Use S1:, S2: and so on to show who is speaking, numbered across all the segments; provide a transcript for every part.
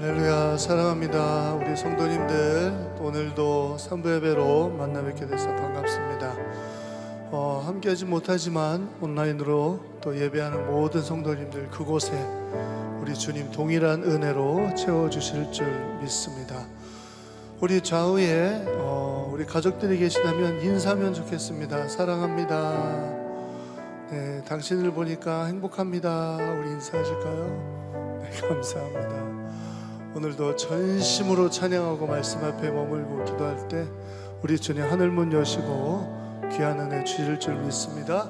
S1: 할렐루야. 사랑합니다. 우리 성도님들, 오늘도 3부 예배로 만나 뵙게 돼서 반갑습니다. 함께하지 못하지만 온라인으로 또 예배하는 모든 성도님들, 그곳에 우리 주님 동일한 은혜로 채워주실 줄 믿습니다. 우리 좌우에 우리 가족들이 계시다면 인사하면 좋겠습니다. 사랑합니다. 네, 당신을 보니까 행복합니다. 우리 인사하실까요? 네, 감사합니다. 오늘도 전심으로 찬양하고 말씀 앞에 머물고 기도할 때 우리 주님 하늘문 여시고 귀한 은혜 주실 줄 믿습니다.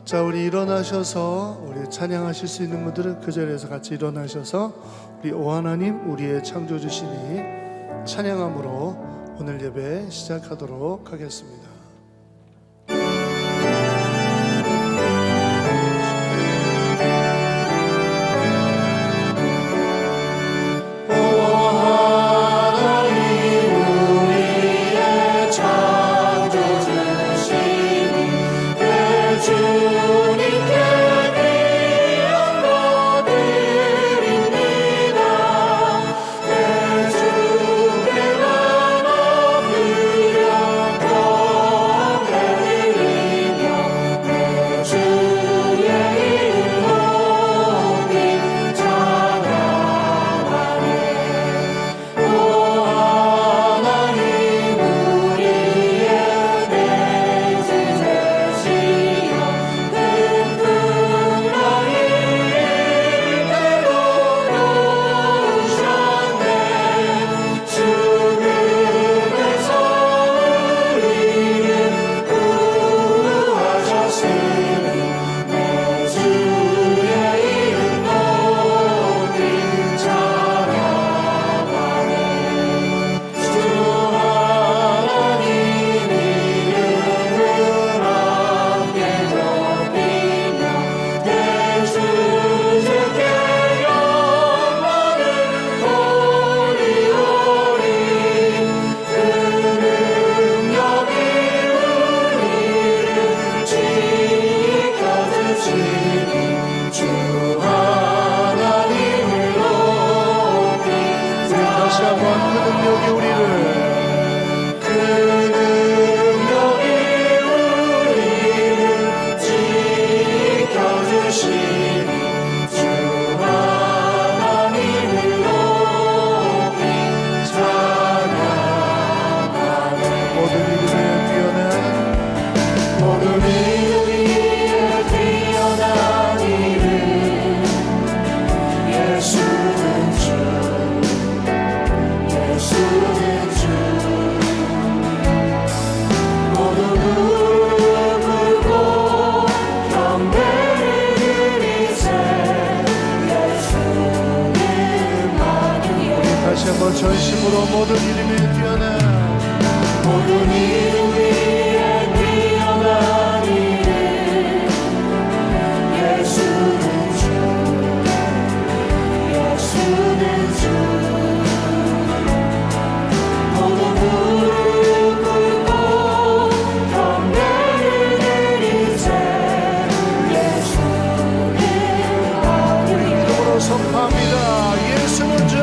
S1: 자, 우리 일어나셔서 우리 찬양하실 수 있는 분들은 그 자리에서 같이 일어나셔서 우리 오 하나님 우리의 창조주시니 찬양함으로 오늘 예배 시작하도록 하겠습니다. 전심으로 모든 이름에 뛰어난 모든 이름 위에 뛰어난 이름 예수는 주 예수는 주 모든 무릎 꿇고 경배를 드리세 예수는 우리 이름으로 선포합니다. 예수는 주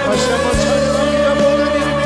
S1: 다시 한번 찬양합니다. 모든 이름에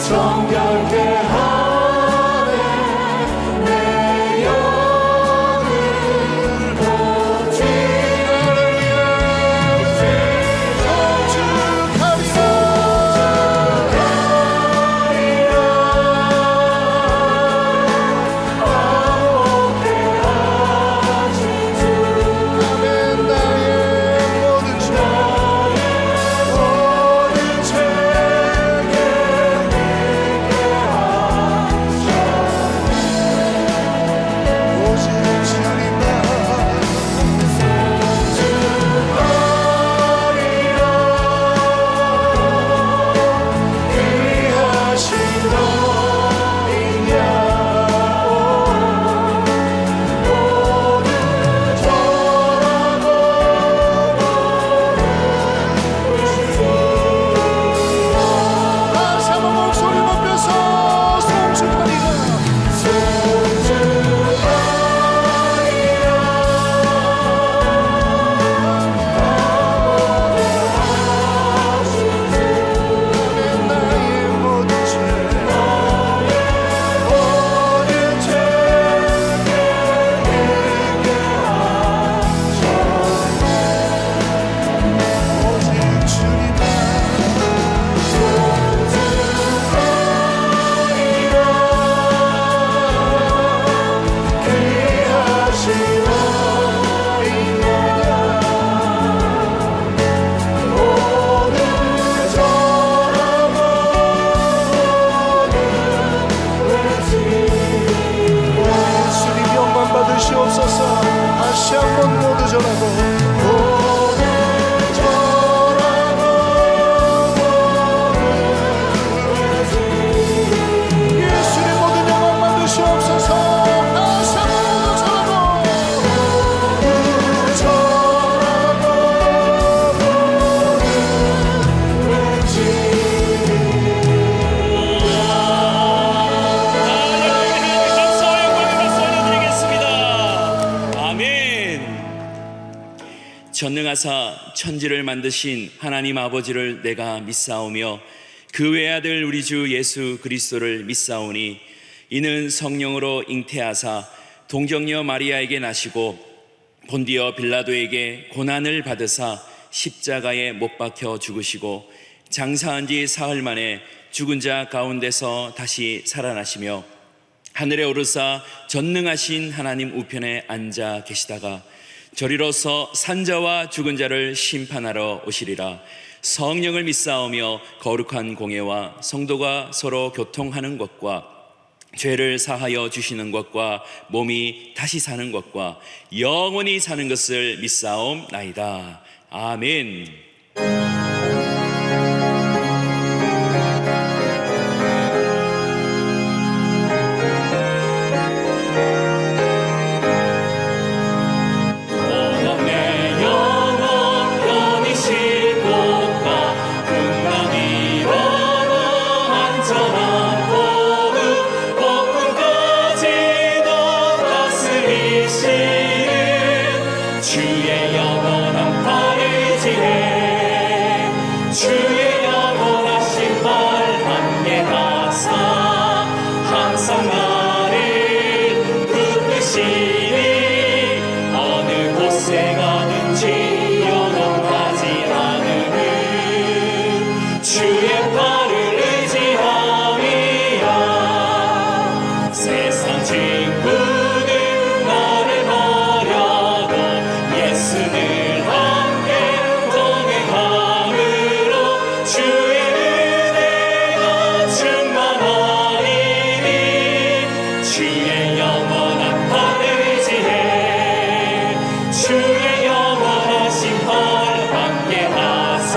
S1: 정결케 하네 내 영을 보지 나를 위해 송축하리라 받으시옵소서. 다시 한번 모두 전하고 모두 전하고 예수님 모든 영광 받으시옵소서. 다시 한번 모두 전하고 모두 전하고
S2: 전능하사 천지를 만드신 하나님 아버지를 내가 믿사오며 그 외아들 우리 주 예수 그리스도를 믿사오니 이는 성령으로 잉태하사 동정녀 마리아에게 나시고 본디어 빌라도에게 고난을 받으사 십자가에 못 박혀 죽으시고 장사한 지 사흘 만에 죽은 자 가운데서 다시 살아나시며 하늘에 오르사 전능하신 하나님 우편에 앉아 계시다가 저리로서 산자와 죽은 자를 심판하러 오시리라. 성령을 믿사오며 거룩한 공예와 성도가 서로 교통하는 것과 죄를 사하여 주시는 것과 몸이 다시 사는 것과 영원히 사는 것을 믿사옵나이다. 아멘.
S3: 주의 영원한 팔을 지해 주의 영원하신 팔 함께 가사 항상 나를 붙드시니 어느 곳에 가든지 요동하지 않으는 주의 팔을 의지함이야. 세상 친구들 나를 버려도 예수는 함께 동행함으로 주의 은혜가 충만하리니 주의 영원한 팔을 지해 주의 영원하신 팔 함께 하사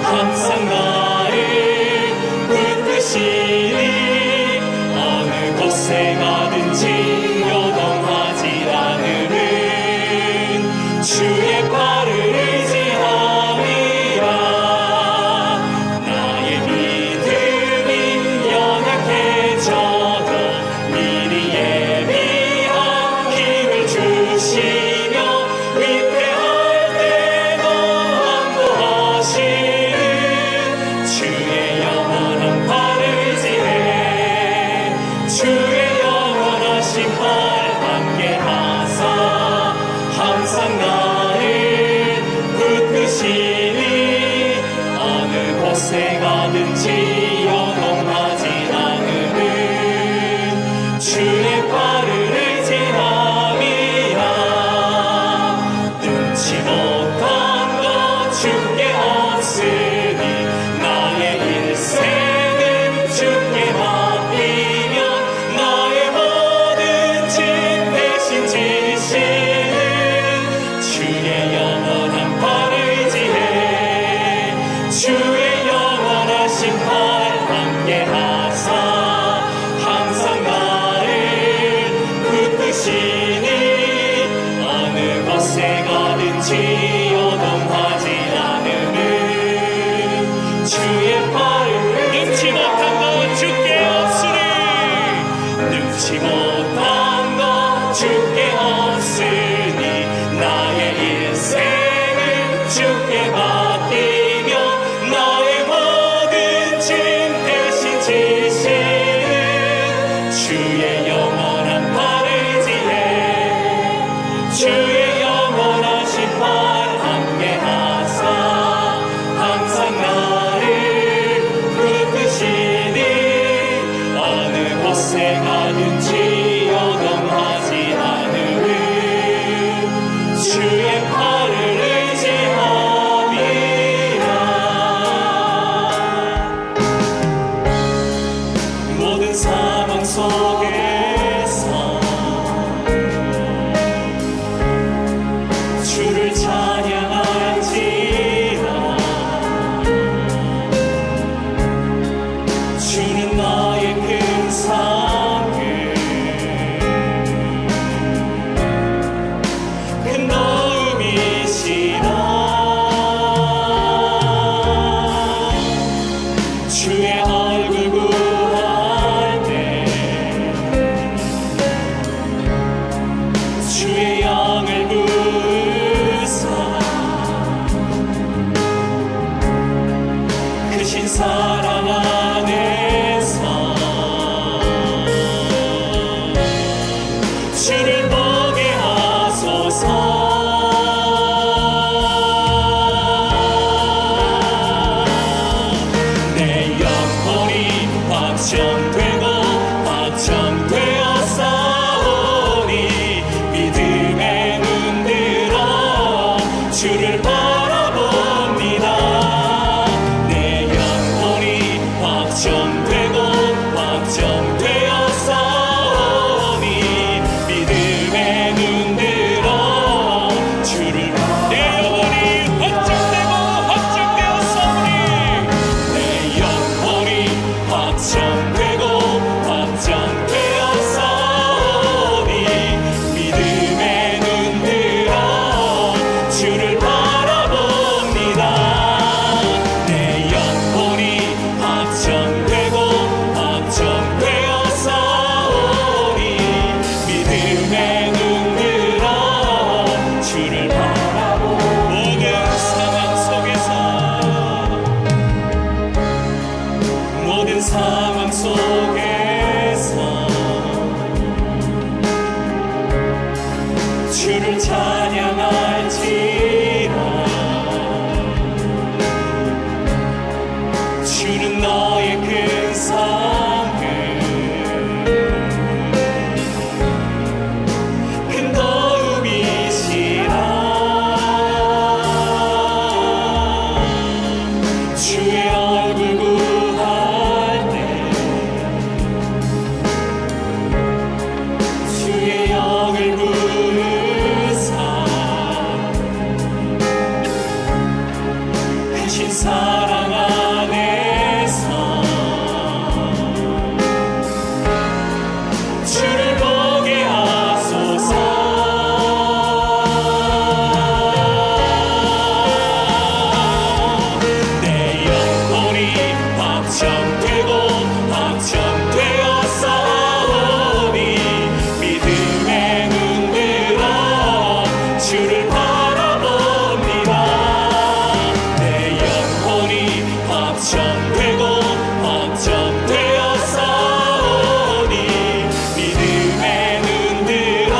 S3: 항상 나를 붙드시니 어느 곳에 가든지 요동하지 않으는 주의 팔을 의지함이라. 나의 믿음이 연약해져도 미리 예비한 힘을 주시며 위태할 때도 안도하시는 주의 영원한 팔을 팔을
S2: 능치 못한 것 주께 없으니
S3: 능치 못한 것 주께 없으니 나의 인생을 주께 맡기며 나의 모든 짐 대신 지시는 주의 영원한 팔을 지해 주의 영원하신 팔 함께하사 항상 나를 붙드시니 어느 곳에 가든지 요동하지 않음은 주의 팔을 의지함이라. 모든 상황 속에서 주를 찬양할지라. 주는 나의 큰 상급 큰 도움이시라. 주의 얼굴 구할 때 주의 영을 부으사 크신 사랑 안에서 주를 보게 하소서. 내 영혼이 확정되고 확정되어 싸우니 믿음의 눈 들어 주를 바라봅니다. 내 영혼이 확정되고 확정되어 싸우니 믿음의 눈 들어 주를 내 영혼이 확정되고 확정되어 싸우니 내 영혼이 확정되고 확정되어 싸우니 믿음의 눈 들어 주를 바라봅니다. 내 영혼이 확정되고 확정되어 싸우니 믿음의 눈 들어 주를 바라봅니다. 모든 상황 속에서 모든 상황 속에서 주를 찬양할지라. 주는 너의 큰 상급 큰 도움이시라. 주의 얼굴 구할 때 주의 영을 부으사 크신 사랑 안에서 주를 보게 하소서. 내 영혼이 확정되고 확정되어 싸우니 믿음의 눈 들어 주를 바라봅니다. 내 영혼이 확정되고 확정되어 싸우니 믿음의 눈 들어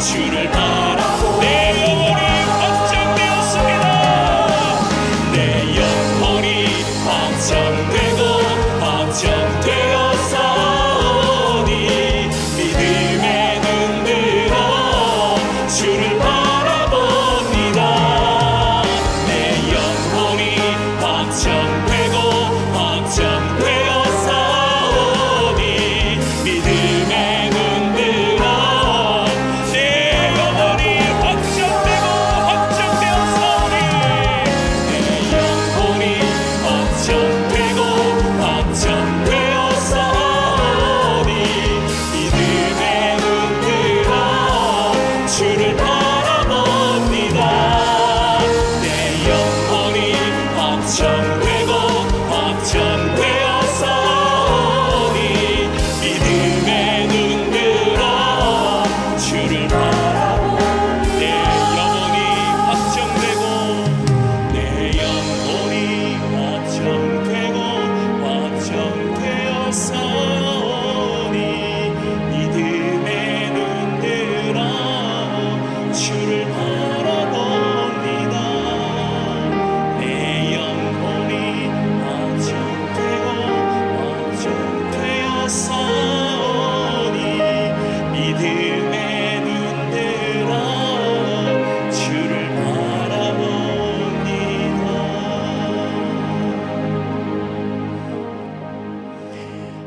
S3: 주를 바라봅니다. 내 영혼이 확정되었습니다. 내 영혼이 확정되고 확정되어 싸우니 믿음의 눈 들어 주를 바라봅니다. 내 영혼이 확정되고 확정되어 싸우니 믿음의 눈 들어 내 영혼이 확정되고 확정되어 싸우니 내 영혼이 확정되고 확정되어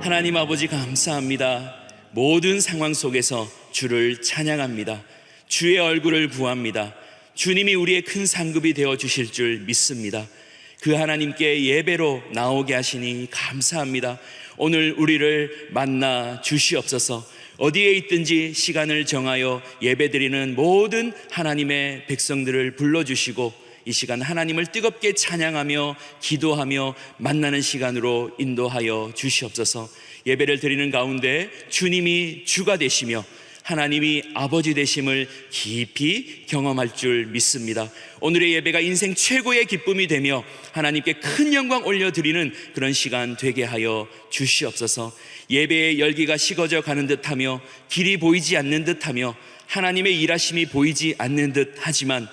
S2: 하나님 아버지 감사합니다. 모든 상황 속에서 주를 찬양합니다. 주의 얼굴을 구합니다. 주님이 우리의 큰 상급이 되어 주실 줄 믿습니다. 그 하나님께 예배로 나오게 하시니 감사합니다. 오늘 우리를 만나 주시옵소서. 어디에 있든지 시간을 정하여 예배드리는 모든 하나님의 백성들을 불러주시고 이 시간 하나님을 뜨겁게 찬양하며 기도하며 만나는 시간으로 인도하여 주시옵소서. 예배를 드리는 가운데 주님이 주가 되시며 하나님이 아버지 되심을 깊이 경험할 줄 믿습니다. 오늘의 예배가 인생 최고의 기쁨이 되며 하나님께 큰 영광 올려드리는 그런 시간 되게 하여 주시옵소서. 예배의 열기가 식어져 가는 듯하며 길이 보이지 않는 듯하며 하나님의 일하심이 보이지 않는 듯하지만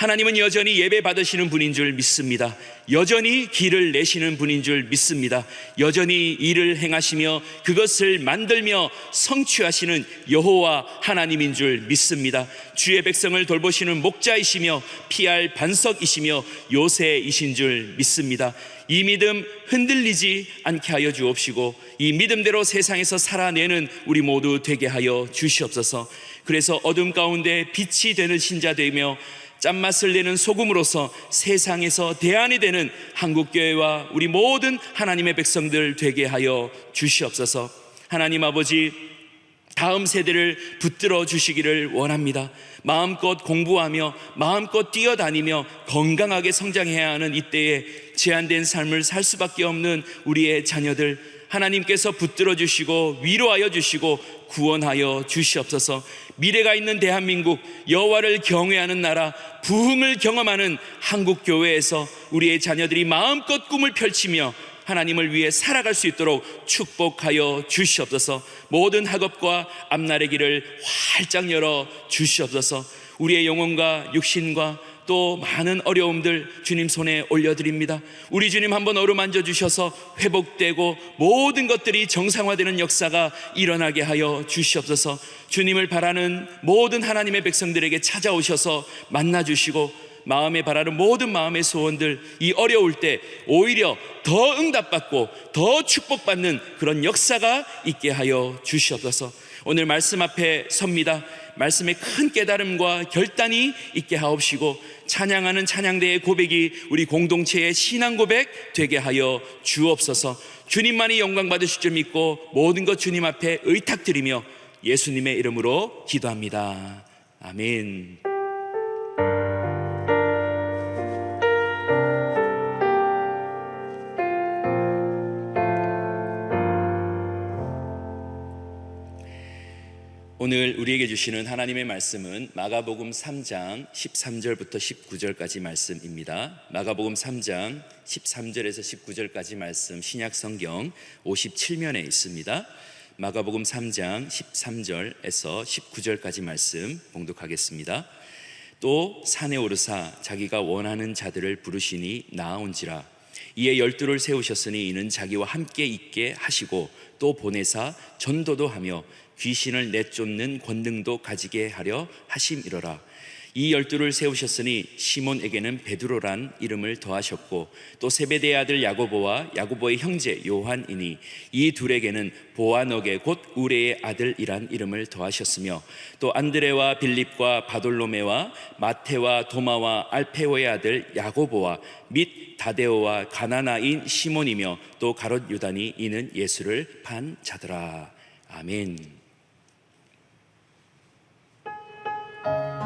S2: 하나님은 여전히 예배 받으시는 분인 줄 믿습니다. 여전히 길을 내시는 분인 줄 믿습니다. 여전히 일을 행하시며 그것을 만들며 성취하시는 여호와 하나님인 줄 믿습니다. 주의 백성을 돌보시는 목자이시며 피할 반석이시며 요새이신 줄 믿습니다. 이 믿음 흔들리지 않게 하여 주옵시고 이 믿음대로 세상에서 살아내는 우리 모두 되게 하여 주시옵소서. 그래서 어둠 가운데 빛이 되는 신자 되며 짠맛을 내는 소금으로서 세상에서 대안이 되는 한국교회와 우리 모든 하나님의 백성들 되게 하여 주시옵소서. 하나님 아버지, 다음 세대를 붙들어 주시기를 원합니다. 마음껏 공부하며 마음껏 뛰어다니며 건강하게 성장해야 하는 이때에 제한된 삶을 살 수밖에 없는 우리의 자녀들 하나님께서 붙들어 주시고 위로하여 주시고 구원하여 주시옵소서. 미래가 있는 대한민국, 여호와를 경외하는 나라, 부흥을 경험하는 한국교회에서 우리의 자녀들이 마음껏 꿈을 펼치며 하나님을 위해 살아갈 수 있도록 축복하여 주시옵소서. 모든 학업과 앞날의 길을 활짝 열어 주시옵소서. 우리의 영혼과 육신과 또 많은 어려움들 주님 손에 올려드립니다. 우리 주님 한번 어루만져 주셔서 회복되고 모든 것들이 정상화되는 역사가 일어나게 하여 주시옵소서. 주님을 바라는 모든 하나님의 백성들에게 찾아오셔서 만나주시고 마음에 바라는 모든 마음의 소원들 이 어려울 때 오히려 더 응답받고 더 축복받는 그런 역사가 있게 하여 주시옵소서. 오늘 말씀 앞에 섭니다. 말씀에 큰 깨달음과 결단이 있게 하옵시고 찬양하는 찬양대의 고백이 우리 공동체의 신앙 고백 되게 하여 주옵소서. 주님만이 영광 받으실 줄 믿고 모든 것 주님 앞에 의탁드리며 예수님의 이름으로 기도합니다. 아멘. 오늘 우리에게 주시는 하나님의 말씀은 마가복음 3장 13절부터 19절까지 말씀입니다. 마가복음 3장 13절에서 19절까지 말씀 신약성경 57면에 있습니다. 마가복음 3장 13절에서 19절까지 말씀 봉독하겠습니다. 또 산에 오르사 자기가 원하는 자들을 부르시니 나아온지라. 이에 12를 세우셨으니 이는 자기와 함께 있게 하시고 또 보내사 전도도 하며 귀신을 내쫓는 권능도 가지게 하려 하심이로라. 이 12를 세우셨으니 시몬에게는 베드로란 이름을 더하셨고 또 세베대의 아들 야고보와 야고보의 형제 요한이니 이 둘에게는 보아너게 곧 우레의 아들이란 이름을 더하셨으며 또 안드레와 빌립과 바돌로메와 마테와 도마와 알페오의 아들 야고보와 및 다데오와 가나나인 시몬이며 또 가롯 유다니 이는 예수를 판 자더라. 아멘.
S4: 주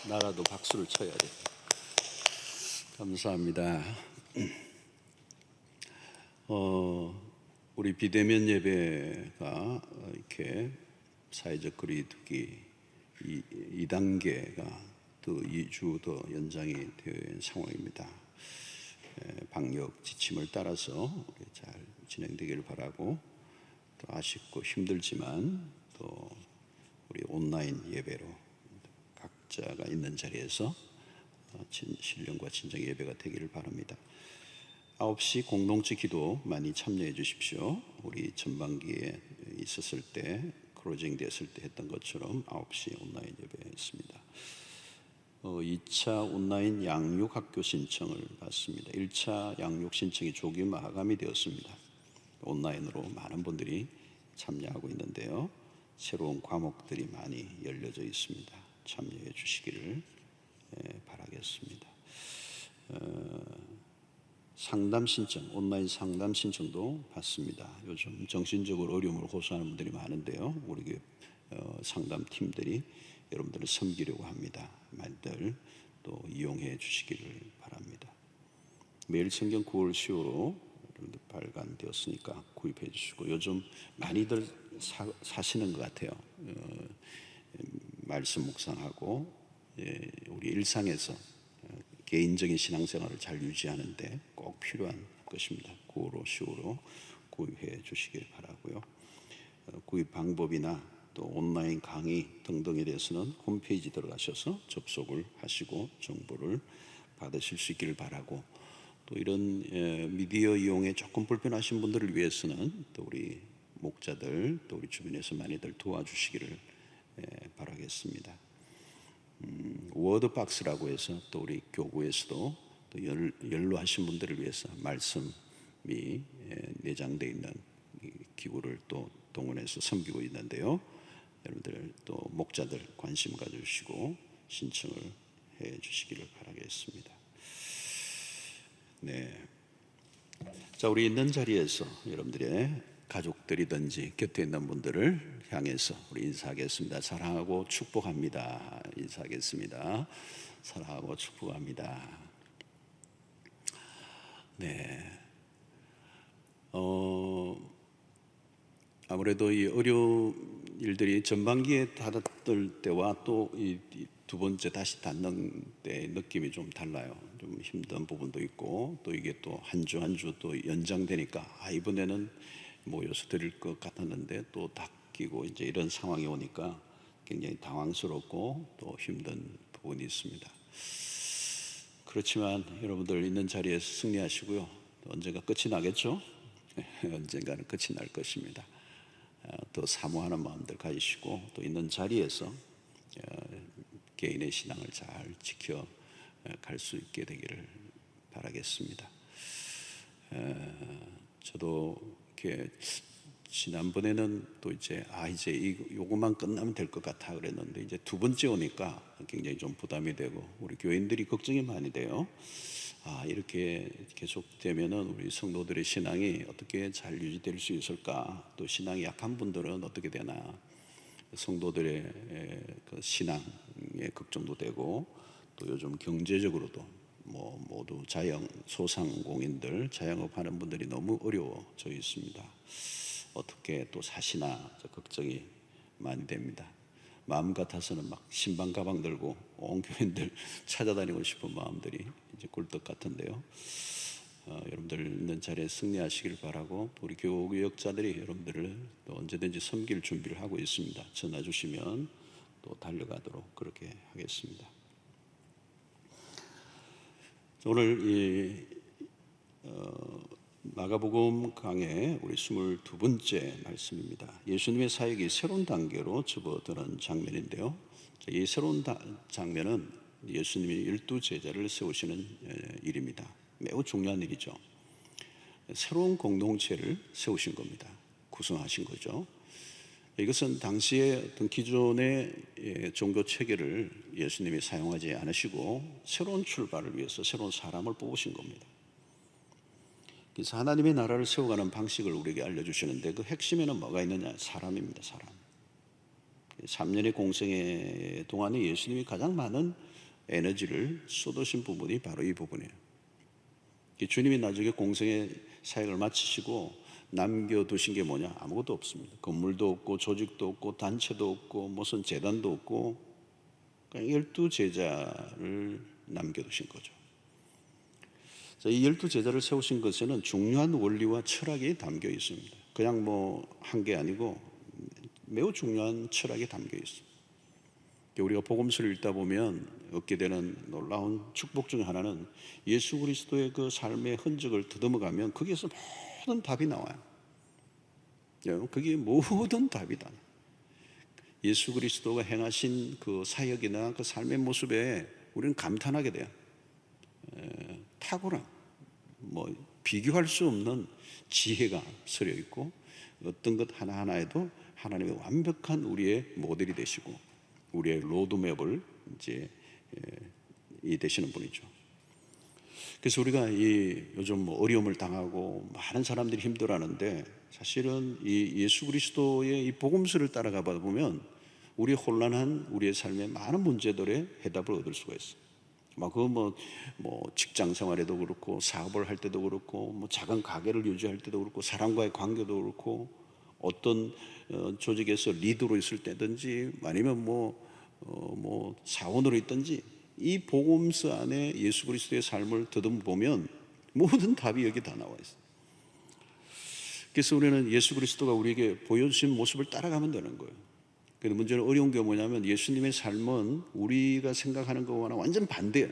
S4: 나라도 박수를 쳐야 돼. 감사합니다. 우리 비대면 예배가 이렇게 사회적 거리두기 2단계가 또 2주 더 연장이 된 상황입니다. 방역 지침을 따라서 잘 진행되기를 바라고, 또 아쉽고 힘들지만 또 우리 온라인 예배로 각자가 있는 자리에서 신령과 진정 예배가 되기를 바랍니다. 9시 공동체 기도 많이 참여해 주십시오. 우리 전반기에 있었을 때, 클로징 됐을 때 했던 것처럼 9시 온라인 예배했습니다. 2차 온라인 양육학교 신청을 받습니다. 1차 양육 신청이 조기 마감이 되었습니다. 온라인으로 많은 분들이 참여하고 있는데요. 새로운 과목들이 많이 열려져 있습니다. 참여해 주시기를 바라겠습니다. 상담 신청, 온라인 상담 신청도 받습니다. 요즘 정신적으로 어려움을 호소하는 분들이 많은데요. 우리 교회 상담 팀들이 여러분들을 섬기려고 합니다. 많이들 또 이용해 주시기를 바랍니다. 매일 성경 9월 10호로 여러분들 발간되었으니까 구입해 주시고, 요즘 많이들 사시는 것 같아요. 말씀 묵상하고 우리 일상에서 개인적인 신앙생활을 잘 유지하는데 꼭 필요한 것입니다. 9호로 10호로 구입해 주시길 바라고요. 구입 방법이나 또 온라인 강의 등등에 대해서는 홈페이지 들어가셔서 접속을 하시고 정보를 받으실 수 있기를 바라고, 또 이런 미디어 이용에 조금 불편하신 분들을 위해서는 또 우리 목자들, 또 우리 주변에서 많이들 도와주시기를 바라겠습니다. 워드박스라고 해서 또 우리 교구에서도 또 연로하신 분들을 위해서 말씀이 내장되어 있는 기구를 또 동원해서 섬기고 있는데요. 여러분들 또 목자들 관심 가져주시고 신청을 해 주시기를 바라겠습니다. 네. 자, 우리 있는 자리에서 여러분들의 가족들이든지 곁에 있는 분들을 향해서 우리 인사하겠습니다. 사랑하고 축복합니다. 인사하겠습니다. 사랑하고 축복합니다. 네. 아무래도 이 어려운 일들이 전반기에 닫았을 때와 또 이 두 번째 다시 닫는 때 느낌이 좀 달라요. 좀 힘든 부분도 있고, 또 이게 또 한 주 한 주 또 연장되니까 이번에는 모여서 드릴 것 같았는데 또 닫히고 이제 이런 상황이 오니까 굉장히 당황스럽고 또 힘든 부분이 있습니다. 그렇지만 여러분들 있는 자리에서 승리하시고요. 언젠가 끝이 나겠죠? 언젠가는 끝이 날 것입니다. 더 사모하는 마음들 가지시고 또 있는 자리에서 개인의 신앙을 잘 지켜 갈 수 있게 되기를 바라겠습니다. 저도 이렇게 지난번에는 또 이제 요것만 끝나면 될 것 같아 그랬는데, 이제 두 번째 오니까 굉장히 좀 부담이 되고 우리 교인들이 걱정이 많이 돼요. 이렇게 계속되면은 우리 성도들의 신앙이 어떻게 잘 유지될 수 있을까? 또 신앙이 약한 분들은 어떻게 되나? 성도들의 그 신앙에 걱정도 되고, 또 요즘 경제적으로도 모두 소상공인들, 자영업하는 분들이 너무 어려워져 있습니다. 어떻게 또 사시나 걱정이 많이 됩니다. 마음 같아서는 막 신방 가방 들고 온 교인들 찾아다니고 싶은 마음들이 이제 꿀떡 같은데요. 여러분들 있는 자리에 승리하시길 바라고, 우리 교역자들이 여러분들을 또 언제든지 섬길 준비를 하고 있습니다. 전화 주시면 또 달려가도록 그렇게 하겠습니다. 오늘 마가복음 강의 우리 22번째 말씀입니다. 예수님의 사역이 새로운 단계로 접어드는 장면인데요. 이 새로운 장면은 예수님이 12제자를 세우시는 일입니다. 매우 중요한 일이죠. 새로운 공동체를 세우신 겁니다. 구성하신 거죠. 이것은 당시에 어떤 기존의 종교 체계를 예수님이 사용하지 않으시고 새로운 출발을 위해서 새로운 사람을 뽑으신 겁니다. 그래서 하나님의 나라를 세워가는 방식을 우리에게 알려주시는데, 그 핵심에는 뭐가 있느냐? 사람입니다. 사람. 3년의 공생애 동안에 예수님이 가장 많은 에너지를 쏟으신 부분이 바로 이 부분이에요. 주님이 나중에 공생의 사역을 마치시고 남겨두신 게 뭐냐? 아무것도 없습니다. 건물도 없고 조직도 없고 단체도 없고 무슨 재단도 없고 그냥 12제자를 남겨두신 거죠. 이 12제자를 세우신 것에는 중요한 원리와 철학이 담겨 있습니다. 그냥 뭐 한 게 아니고 매우 중요한 철학이 담겨 있습니다. 우리가 복음서를 읽다 보면 얻게 되는 놀라운 축복 중 하나는 예수 그리스도의 그 삶의 흔적을 더듬어가면 거기에서 모든 답이 나와요. 그게 모든 답이다. 예수 그리스도가 행하신 그 사역이나 그 삶의 모습에 우리는 감탄하게 돼요. 탁월한, 뭐 비교할 수 없는 지혜가 서려 있고 어떤 것 하나하나에도 하나님의 완벽한 우리의 모델이 되시고 우리의 로드맵을 이제 이 되시는 분이죠. 그래서 우리가 이 요즘 뭐 어려움을 당하고 많은 사람들이 힘들어하는데 사실은 이 예수 그리스도의 이 복음서를 따라가 보면 우리 혼란한 우리의 삶의 많은 문제들의 해답을 얻을 수가 있어요. 막 그 뭐 직장 생활에도 그렇고 사업을 할 때도 그렇고 뭐 작은 가게를 유지할 때도 그렇고 사람과의 관계도 그렇고 어떤 조직에서 리더로 있을 때든지 아니면 뭐 사원으로 있든지 이 복음서 안에 예수 그리스도의 삶을 더듬어 보면 모든 답이 여기 다 나와 있어요. 그래서 우리는 예수 그리스도가 우리에게 보여주신 모습을 따라가면 되는 거예요. 근데 문제는 어려운 게 뭐냐면 예수님의 삶은 우리가 생각하는 것과는 완전 반대예요.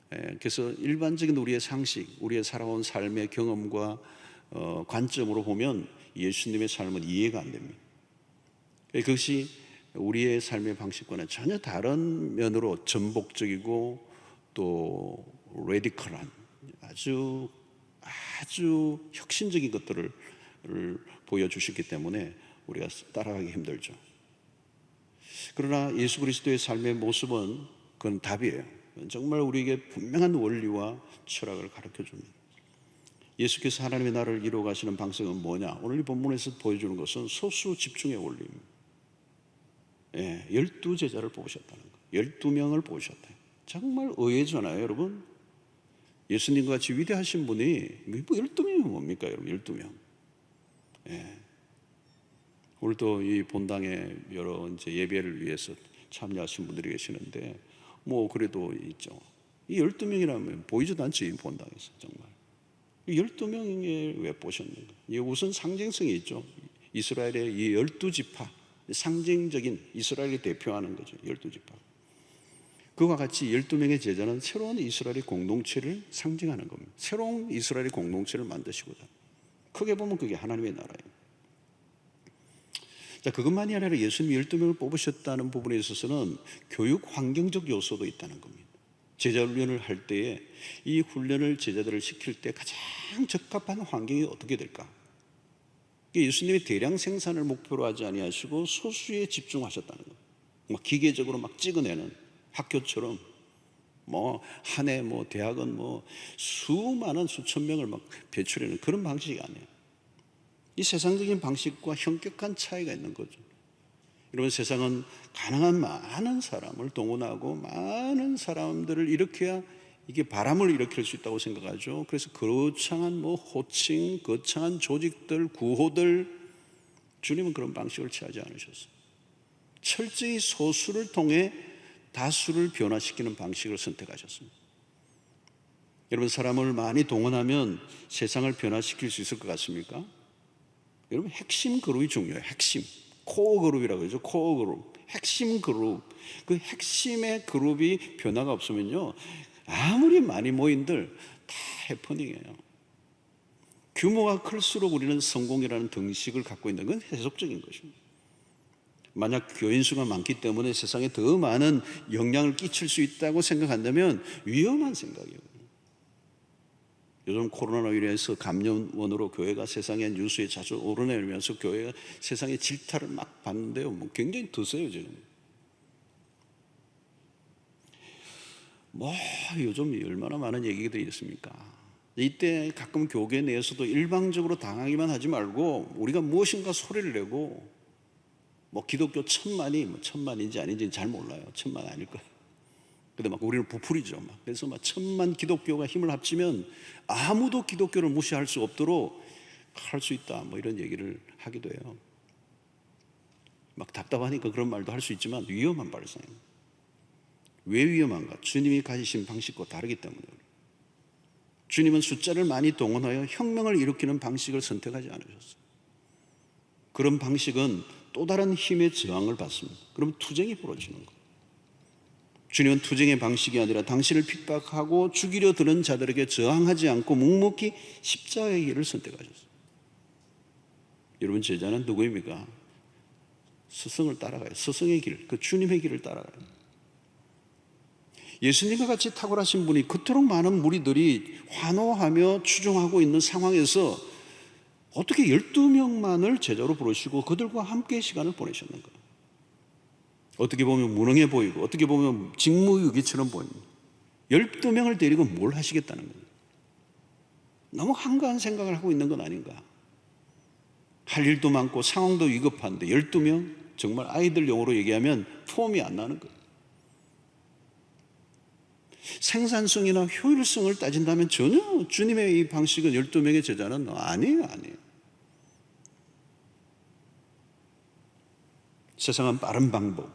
S4: 그래서 일반적인 우리의 상식, 우리의 살아온 삶의 경험과 관점으로 보면 예수님의 삶은 이해가 안 됩니다. 그것이 우리의 삶의 방식과는 전혀 다른 면으로 전복적이고 또 레디컬한 아주 혁신적인 것들을 보여주셨기 때문에 우리가 따라가기 힘들죠. 그러나 예수 그리스도의 삶의 모습은 그건 답이에요. 정말 우리에게 분명한 원리와 철학을 가르쳐 줍니다. 예수께서 하나님의 나라를 이루어 가시는 방식은 뭐냐? 오늘 이 본문에서 보여주는 것은 소수 집중의 원리입니다. 12제자를 뽑으셨다는 거예요. 12명을 뽑으셨다. 정말 의외잖아요, 여러분. 예수님과 같이 위대하신 분이 12명이 뭡니까, 여러분? 12명. 오늘도 이 본당에 여러 이제 예배를 위해서 참여하신 분들이 계시는데 뭐 그래도 있죠. 이 12명이라면 보이지도 않죠, 이 본당에서 정말. 이 12명에 왜 보셨는가? 이게 우선 상징성이 있죠. 이스라엘의 이 12지파, 상징적인 이스라엘이 대표하는 거죠. 12지파. 그와 같이 12명의 제자는 새로운 이스라엘의 공동체를 상징하는 겁니다. 새로운 이스라엘의 공동체를 만드시고자. 크게 보면 그게 하나님의 나라예요. 자, 그것만이 아니라 예수님이 12명을 뽑으셨다는 부분에 있어서는 교육 환경적 요소도 있다는 겁니다. 제자 훈련을 할 때에 이 훈련을 제자들을 시킬 때 가장 적합한 환경이 어떻게 될까? 예수님이 대량 생산을 목표로 하지 아니하시고 소수에 집중하셨다는 거예요. 막 기계적으로 막 찍어내는 학교처럼 한 해 대학은 수많은 수천 명을 막 배출하는 그런 방식이 아니에요. 이 세상적인 방식과 현격한 차이가 있는 거죠. 여러분, 세상은 가능한 많은 사람을 동원하고 많은 사람들을 일으켜야 이게 바람을 일으킬 수 있다고 생각하죠. 그래서 거창한 호칭, 거창한 조직들, 구호들, 주님은 그런 방식을 취하지 않으셨어요. 철저히 소수를 통해 다수를 변화시키는 방식을 선택하셨습니다. 여러분, 사람을 많이 동원하면 세상을 변화시킬 수 있을 것 같습니까? 여러분, 핵심 그룹이 중요해요. 핵심. 코어 그룹이라고 하죠. 코어 그룹. 핵심 그룹. 그 핵심의 그룹이 변화가 없으면요, 아무리 많이 모인들 다 해퍼닝이에요. 규모가 클수록 우리는 성공이라는 등식을 갖고 있는 건 해석적인 것입니다. 만약 교인 수가 많기 때문에 세상에 더 많은 영향을 끼칠 수 있다고 생각한다면 위험한 생각이에요. 요즘 코로나로 인해서 감염원으로 교회가 세상의 뉴스에 자주 오르내리면서 교회가 세상의 질타를 막 받는데요. 굉장히 드세요, 지금. 요즘 얼마나 많은 얘기들이 있습니까? 이때 가끔 교계 내에서도 일방적으로 당하기만 하지 말고 우리가 무엇인가 소리를 내고 기독교 천만이 천만인지 아닌지 잘 몰라요. 천만 아닐 거예요. 근데 막 우리는 부풀이죠. 막. 그래서 막 1000만 기독교가 힘을 합치면 아무도 기독교를 무시할 수 없도록 할 수 있다. 뭐 이런 얘기를 하기도 해요. 막 답답하니까 그런 말도 할 수 있지만 위험한 발상입니다. 왜 위험한가? 주님이 가지신 방식과 다르기 때문에. 주님은 숫자를 많이 동원하여 혁명을 일으키는 방식을 선택하지 않으셨어요. 그런 방식은 또 다른 힘의 저항을 받습니다. 그럼 투쟁이 벌어지는 거예요. 주님은 투쟁의 방식이 아니라 당신을 핍박하고 죽이려 드는 자들에게 저항하지 않고 묵묵히 십자가의 길을 선택하셨어요. 여러분, 제자는 누구입니까? 스승을 따라가요. 스승의 길, 그 주님의 길을 따라가요. 예수님과 같이 탁월하신 분이 그토록 많은 무리들이 환호하며 추종하고 있는 상황에서 어떻게 12명만을 제자로 부르시고 그들과 함께 시간을 보내셨는가? 어떻게 보면 무능해 보이고 어떻게 보면 직무유기처럼 보입니다. 12명을 데리고 뭘 하시겠다는 거예요? 너무 한가한 생각을 하고 있는 건 아닌가? 할 일도 많고 상황도 위급한데 12명? 정말 아이들 용어로 얘기하면 폼이 안 나는 거예요. 생산성이나 효율성을 따진다면 전혀 주님의 이 방식은 12명의 제자는 아니에요. 세상은 빠른 방법,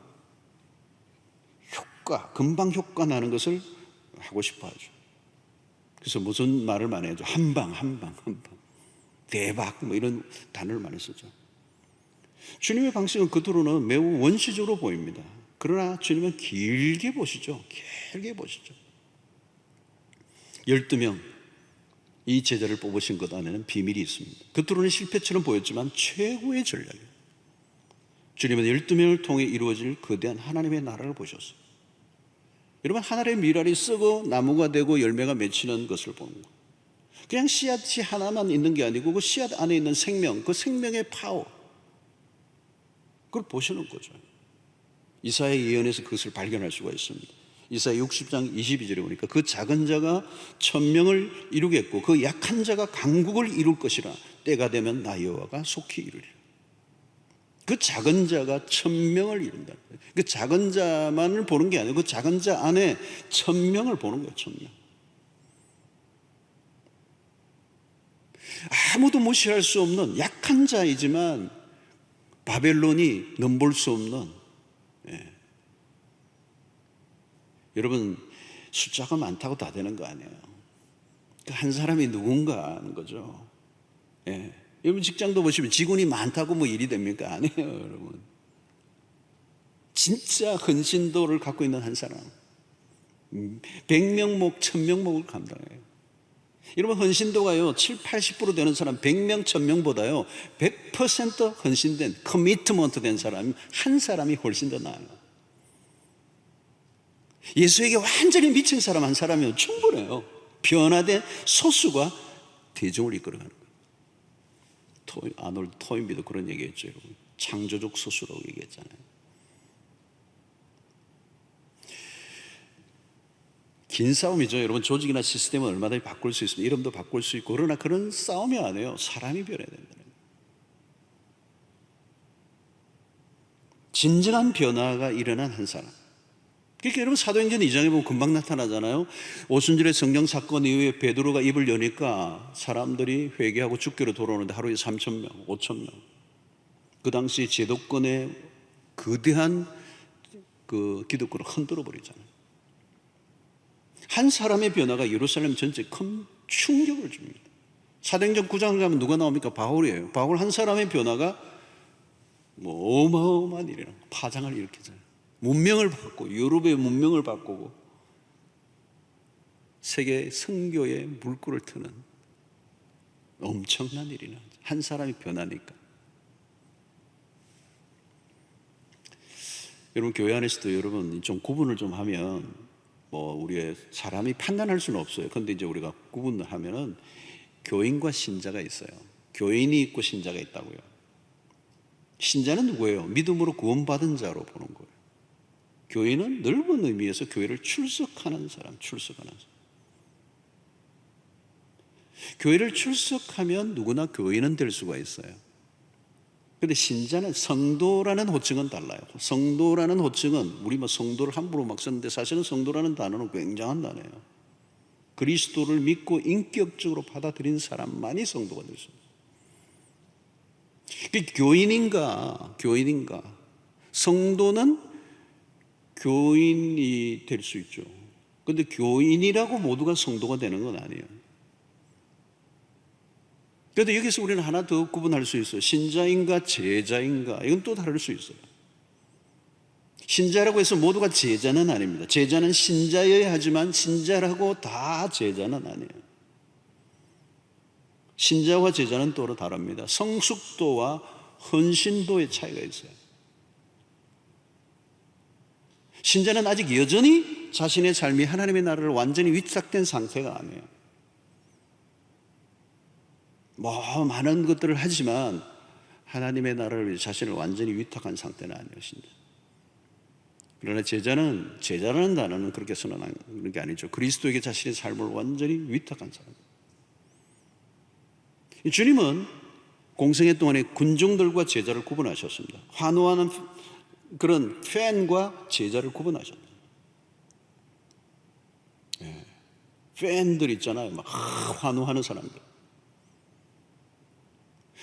S4: 효과, 금방 효과 나는 것을 하고 싶어 하죠. 그래서 무슨 말을 많이 하죠? 한방, 대박, 뭐 이런 단어를 많이 쓰죠. 주님의 방식은 겉으로는 매우 원시적으로 보입니다. 그러나 주님은 길게 보시죠. 12명, 이 제자를 뽑으신 것 안에는 비밀이 있습니다. 겉으로는 실패처럼 보였지만 최고의 전략이에요. 주님은 12명을 통해 이루어질 거대한 하나님의 나라를 보셨어요. 여러분, 하늘의 밀알이 썩어 나무가 되고 열매가 맺히는 것을 보는 거예요. 그냥 씨앗이 하나만 있는 게 아니고 그 씨앗 안에 있는 생명, 그 생명의 파워, 그걸 보시는 거죠. 이사야의 예언에서 그것을 발견할 수가 있습니다. 이사야 60장 22절에 보니까 그 작은 자가 1000명을 이루겠고 그 약한 자가 강국을 이룰 것이라. 때가 되면 나 여호와가 속히 이루리라. 그 작은 자가 1000명을 이룬다. 그 작은 자만을 보는 게 아니고 그 작은 자 안에 1000명을 보는 거예요. 1000명. 아무도 무시할 수 없는 약한 자이지만 바벨론이 넘볼 수 없는, 여러분, 숫자가 많다고 다 되는 거 아니에요. 한 사람이 누군가 하는 거죠. 여러분, 직장도 보시면 직원이 많다고 뭐 일이 됩니까? 아니에요, 여러분. 진짜 헌신도를 갖고 있는 한 사람, 100명목, 1000명목을 감당해요. 여러분, 헌신도가요 70-80% 되는 사람 100명, 1000명보다요 100% 헌신된, 커미트먼트 된 사람이 한 사람이 훨씬 더 나아요. 예수에게 완전히 미친 사람 한 사람이면 충분해요. 변화된 소수가 대중을 이끌어가는 거예요. 아놀드 토인비도 그런 얘기했죠. 여러분. 창조적 소수라고 얘기했잖아요. 긴 싸움이죠. 여러분, 조직이나 시스템은 얼마든지 바꿀 수 있습니다. 이름도 바꿀 수 있고. 그러나 그런 싸움이 아니에요. 사람이 변해야 된다는 거예요. 진정한 변화가 일어난 한 사람. 그러니까 여러분, 사도행전 2장에 보면 금방 나타나잖아요. 오순절의 성령 사건 이후에 베드로가 입을 여니까 사람들이 회개하고 주께로 돌아오는데 하루에 3000명, 5000명. 그 당시 제도권의 거대한 그 기독교를 흔들어 버리잖아요. 한 사람의 변화가 예루살렘 전체에 큰 충격을 줍니다. 사도행전 9장을 가면 누가 나옵니까? 바울이에요. 바울 한 사람의 변화가 뭐 어마어마한 일이라 파장을 일으키잖아요. 문명을 바꾸고, 유럽의 문명을 바꾸고 세계 선교의 물꼬를 트는 엄청난 일이나 한 사람이 변하니까. 여러분, 교회 안에서도 여러분 좀 구분을 좀 하면, 뭐 우리의 사람이 판단할 수는 없어요. 그런데 이제 우리가 구분을 하면은 교인과 신자가 있어요. 교인이 있고 신자가 있다고요. 신자는 누구예요? 믿음으로 구원받은 자로 보는 거예요. 교인은 넓은 의미에서 교회를 출석하는 사람, 교회를 출석하면 누구나 교인은 될 수가 있어요. 근데 신자는, 성도라는 호칭은 달라요. 성도라는 호칭은, 우리 뭐 성도를 함부로 막 썼는데 사실은 성도라는 단어는 굉장한 단어예요. 그리스도를 믿고 인격적으로 받아들인 사람만이 성도가 될 수 있어요. 교인인가? 성도는 교인이 될 수 있죠. 근데 교인이라고 모두가 성도가 되는 건 아니에요. 그런데 여기서 우리는 하나 더 구분할 수 있어요. 신자인가 제자인가, 이건 또 다를 수 있어요. 신자라고 해서 모두가 제자는 아닙니다. 제자는 신자여야 하지만 신자라고 다 제자는 아니에요. 신자와 제자는 또 다릅니다. 성숙도와 헌신도의 차이가 있어요. 신자는 아직 여전히 자신의 삶이 하나님의 나라를 완전히 위탁된 상태가 아니에요. 뭐 많은 것들을 하지만 하나님의 나라를 위해 자신을 완전히 위탁한 상태는 아니에요, 신자. 그러나 제자라는 단어는 그렇게 선언하는 게 아니죠. 그리스도에게 자신의 삶을 완전히 위탁한 사람. 주님은 공생애 동안에 군중들과 제자를 구분하셨습니다. 환호하는 그런 팬과 제자를 구분하셨습니다. 팬들 있잖아요. 막 환호하는 사람들.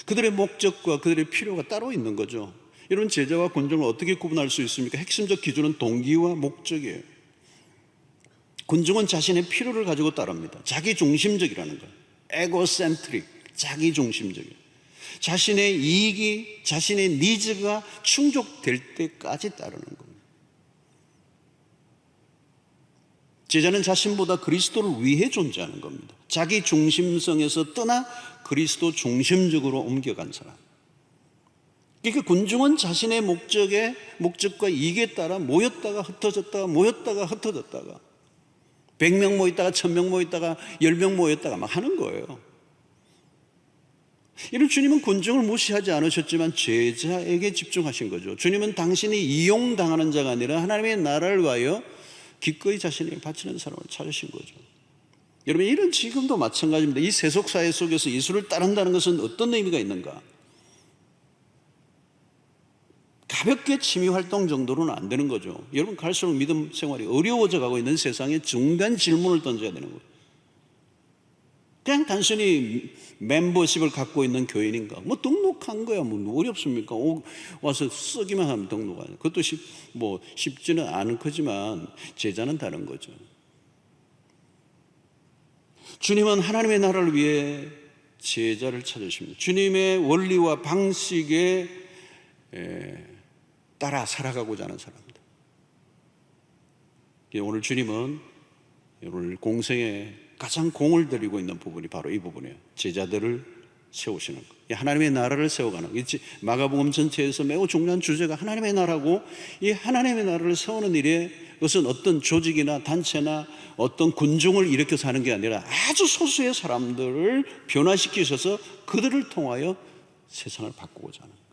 S4: 그들의 목적과 그들의 필요가 따로 있는 거죠. 이런 제자와 군중을 어떻게 구분할 수 있습니까? 핵심적 기준은 동기와 목적이에요. 군중은 자신의 필요를 가지고 따릅니다. 자기중심적이라는 거예요. 에고센트릭, 자기중심적이에요. 자신의 이익이, 자신의 니즈가 충족될 때까지 따르는 겁니다. 제자는 자신보다 그리스도를 위해 존재하는 겁니다. 자기 중심성에서 떠나 그리스도 중심적으로 옮겨간 사람. 그러니까 군중은 자신의 목적과 이익에 따라 모였다가 흩어졌다가 100명 모였다가 1000명 모였다가 10명 모였다가 막 하는 거예요. 이런 주님은 군중을 무시하지 않으셨지만 제자에게 집중하신 거죠. 주님은 당신이 이용당하는 자가 아니라 하나님의 나라를 위하여 기꺼이 자신을 바치는 사람을 찾으신 거죠. 여러분, 이런 지금도 마찬가지입니다. 이 세속사회 속에서 예수를 따른다는 것은 어떤 의미가 있는가? 가볍게 취미활동 정도로는 안 되는 거죠. 여러분, 갈수록 믿음 생활이 어려워져 가고 있는 세상에 중간 질문을 던져야 되는 거예요. 그냥 단순히 멤버십을 갖고 있는 교인인가? 뭐 등록한 거야 뭐 어렵습니까? 와서 쓰기만 하면 등록하는. 그것도 쉽지는 않은 거지만 제자는 다른 거죠. 주님은 하나님의 나라를 위해 제자를 찾으십니다. 주님의 원리와 방식에 따라 살아가고자 하는 사람입니다. 오늘 주님은 오늘 공생에 가장 공을 들이고 있는 부분이 바로 이 부분이에요. 제자들을 세우시는 것. 하나님의 나라를 세워가는 것. 마가복음 전체에서 매우 중요한 주제가 하나님의 나라고, 이 하나님의 나라를 세우는 일에 그것은 어떤 조직이나 단체나 어떤 군중을 일으켜서 하는 게 아니라 아주 소수의 사람들을 변화시키셔서 그들을 통하여 세상을 바꾸고자 하는 거예요.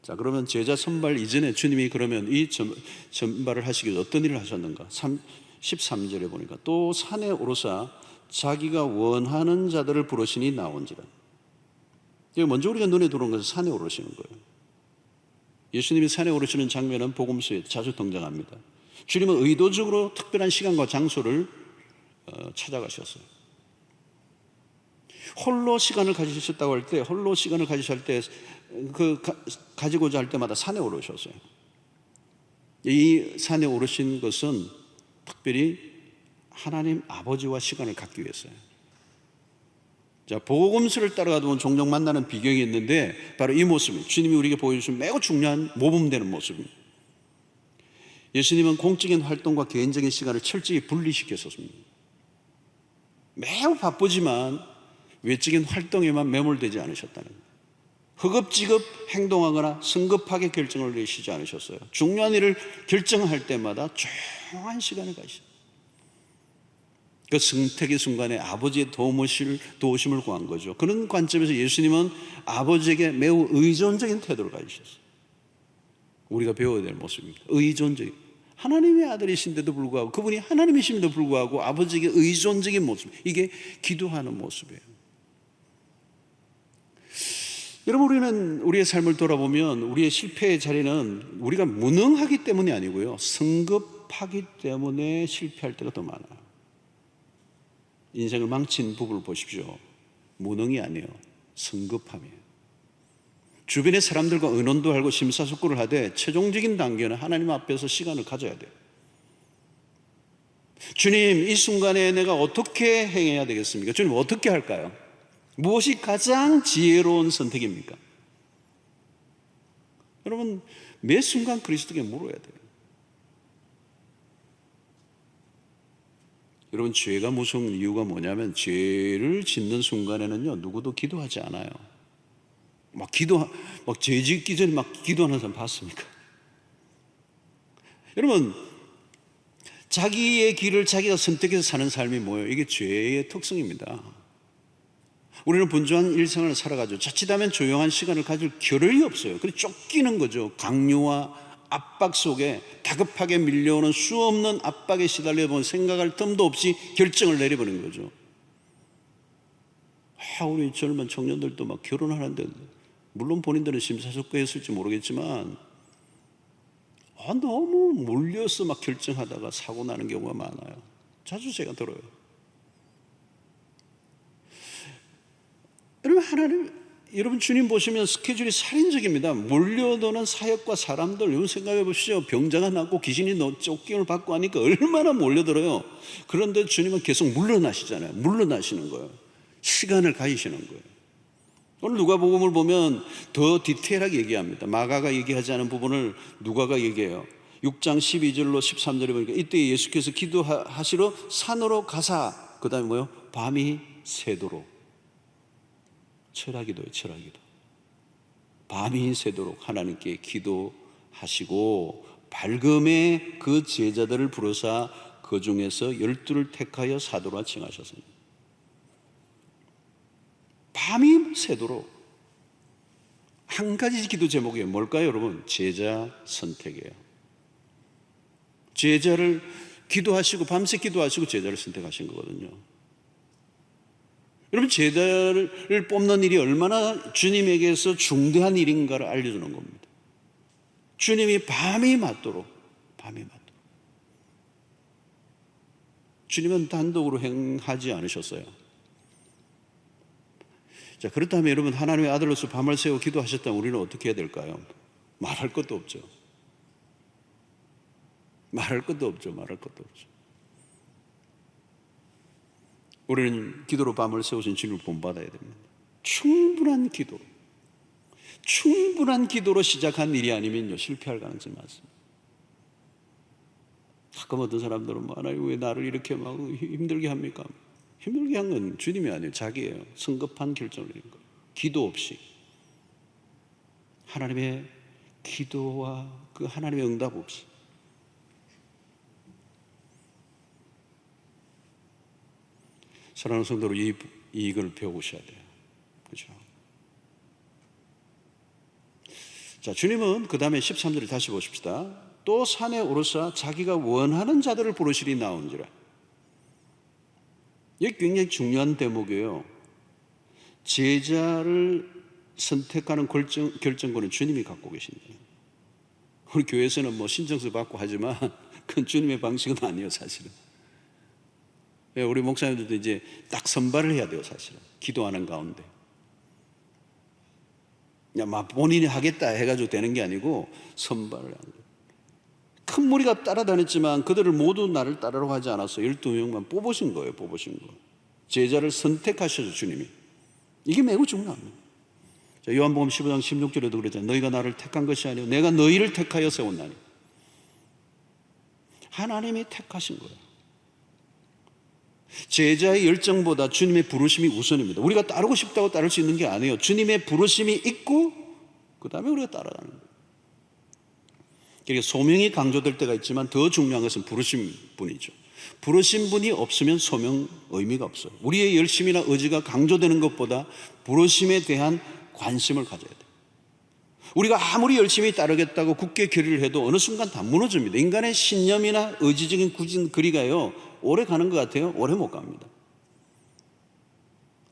S4: 자, 그러면 제자 선발 이전에 주님이 그러면 이 선발을 하시기 위해서 어떤 일을 하셨는가? 13절에 보니까 또 산에 오르사 자기가 원하는 자들을 부르시니 나온지라. 먼저 우리가 눈에 들어온 것은 산에 오르시는 거예요. 예수님이 산에 오르시는 장면은 복음서에 자주 등장합니다. 주님은 의도적으로 특별한 시간과 장소를 찾아가셨어요. 홀로 시간을 가지셨다고 할 때, 홀로 시간을 가지실 때 가지고자 할 때마다 산에 오르셨어요. 이 산에 오르신 것은 특별히 하나님 아버지와 시간을 갖기 위해서요. 자, 복음서를 따라가다 보면 종종 만나는 비경이 있는데 바로 이 모습이 주님이 우리에게 보여주신 매우 중요한 모범되는 모습입니다. 예수님은 공적인 활동과 개인적인 시간을 철저히 분리시켰었습니다. 매우 바쁘지만 외적인 활동에만 매몰되지 않으셨다는 거예요. 허겁지겁 행동하거나 성급하게 결정을 내리시지 않으셨어요. 중요한 일을 결정할 때마다 조용한 시간을 가지셨어요. 그 승택의 순간에 아버지의 도우심을 구한 거죠. 그런 관점에서 예수님은 아버지에게 매우 의존적인 태도를 가지셨어요. 우리가 배워야 될 모습입니다. 의존적인. 하나님의 아들이신데도 불구하고, 그분이 하나님이심에도 불구하고 아버지에게 의존적인 모습. 이게 기도하는 모습이에요. 여러분, 우리는 우리의 삶을 돌아보면 우리의 실패의 자리는 우리가 무능하기 때문이 아니고요, 성급하기 때문에 실패할 때가 더 많아요. 인생을 망친 부부를 보십시오. 무능이 아니에요, 성급함이에요. 주변의 사람들과 의논도 하고 심사숙고를 하되 최종적인 단계는 하나님 앞에서 시간을 가져야 돼요. 주님, 이 순간에 내가 어떻게 행해야 되겠습니까? 주님, 어떻게 할까요? 무엇이 가장 지혜로운 선택입니까? 여러분, 매 순간 그리스도께 물어야 돼요. 여러분, 죄가 무서운 이유가 뭐냐면, 죄를 짓는 순간에는요, 누구도 기도하지 않아요. 막 죄 짓기 전에 막 기도하는 사람 봤습니까? 여러분, 자기의 길을 자기가 선택해서 사는 삶이 뭐예요? 이게 죄의 특성입니다. 우리는 분주한 일생을 살아가죠. 자칫하면 조용한 시간을 가질 겨를이 없어요. 그래서 쫓기는 거죠. 강요와 압박 속에 다급하게 밀려오는 수없는 압박에 시달려 보면 생각할 틈도 없이 결정을 내려버리는 거죠. 우리 젊은 청년들도 막 결혼하는데, 물론 본인들은 심사숙고했을지 모르겠지만 너무 몰려서 막 결정하다가 사고 나는 경우가 많아요. 자주 제가 들어요. 여러분 주님 보시면 스케줄이 살인적입니다. 몰려드는 사역과 사람들, 여러분 생각해 보시죠. 병자가 낫고 귀신이 쫓김을 받고 하니까 얼마나 몰려들어요. 그런데 주님은 계속 물러나시잖아요. 물러나시는 거예요. 시간을 가지시는 거예요. 오늘 누가복음을 보면 더 디테일하게 얘기합니다. 마가가 얘기하지 않은 부분을 누가가 얘기해요. 6장 12절로 13절에 보니까 이때 예수께서 기도하시러 산으로 가사, 그 다음에 뭐요? 밤이 새도록. 철학기도예요, 철학기도. 밤이 새도록 하나님께 기도하시고 밝음에 그 제자들을 부르사 그 중에서 12를 택하여 사도라 칭하셨습니다. 밤이 새도록. 한 가지 기도 제목이에요. 뭘까요, 여러분? 제자 선택이에요. 제자를 기도하시고 밤새 기도하시고 제자를 선택하신 거거든요. 여러분, 제자를 뽑는 일이 얼마나 주님에게서 중대한 일인가를 알려주는 겁니다. 주님이 밤이 맞도록. 주님은 단독으로 행하지 않으셨어요. 자, 그렇다면 여러분, 하나님의 아들로서 밤을 새워 기도하셨다면 우리는 어떻게 해야 될까요? 말할 것도 없죠. 말할 것도 없죠. 우리는 기도로 밤을 세우신 주님을 본받아야 됩니다. 충분한 기도로 시작한 일이 아니면요, 실패할 가능성이 많습니다. 가끔 어떤 사람들은 하나님 왜 나를 이렇게 막 힘들게 합니까? 힘들게 한 건 주님이 아니에요, 자기예요. 성급한 결정을 내린 거예요. 기도 없이. 하나님의 기도와 그 하나님의 응답 없이. 사랑하는 성도로 이걸 배우셔야 돼요. 그렇죠? 자, 주님은 그 다음에 13절을 다시 보십시다. 또 산에 오르사 자기가 원하는 자들을 부르시리 나온지라. 이게 굉장히 중요한 대목이에요. 제자를 선택하는 결정권은 주님이 갖고 계신다. 우리 교회에서는 신청서 받고 하지만 그건 주님의 방식은 아니에요, 사실은. 우리 목사님들도 이제 딱 선발을 해야 돼요, 사실은. 기도하는 가운데. 그냥 막 본인이 하겠다 해가지고 되는 게 아니고 선발을 하는 거예요. 큰 무리가 따라다녔지만 그들을 모두 나를 따르라고 하지 않았어. 12명만 뽑으신 거예요. 제자를 선택하셔서 주님이. 이게 매우 중요합니다. 자, 요한복음 15장 16절에도 그랬잖아요. 너희가 나를 택한 것이 아니고 내가 너희를 택하여 세웠나니. 하나님이 택하신 거예요. 제자의 열정보다 주님의 부르심이 우선입니다. 우리가 따르고 싶다고 따를 수 있는 게 아니에요. 주님의 부르심이 있고 그 다음에 우리가 따라가는 거예요. 그러니까 소명이 강조될 때가 있지만 더 중요한 것은 부르신 분이죠. 부르신 분이 없으면 소명 의미가 없어요. 우리의 열심이나 의지가 강조되는 것보다 부르심에 대한 관심을 가져야 돼요. 우리가 아무리 열심히 따르겠다고 굳게 결의를 해도 어느 순간 다 무너집니다. 인간의 신념이나 의지적인 굳은 거리가요, 오래 가는 것 같아요? 오래 못 갑니다.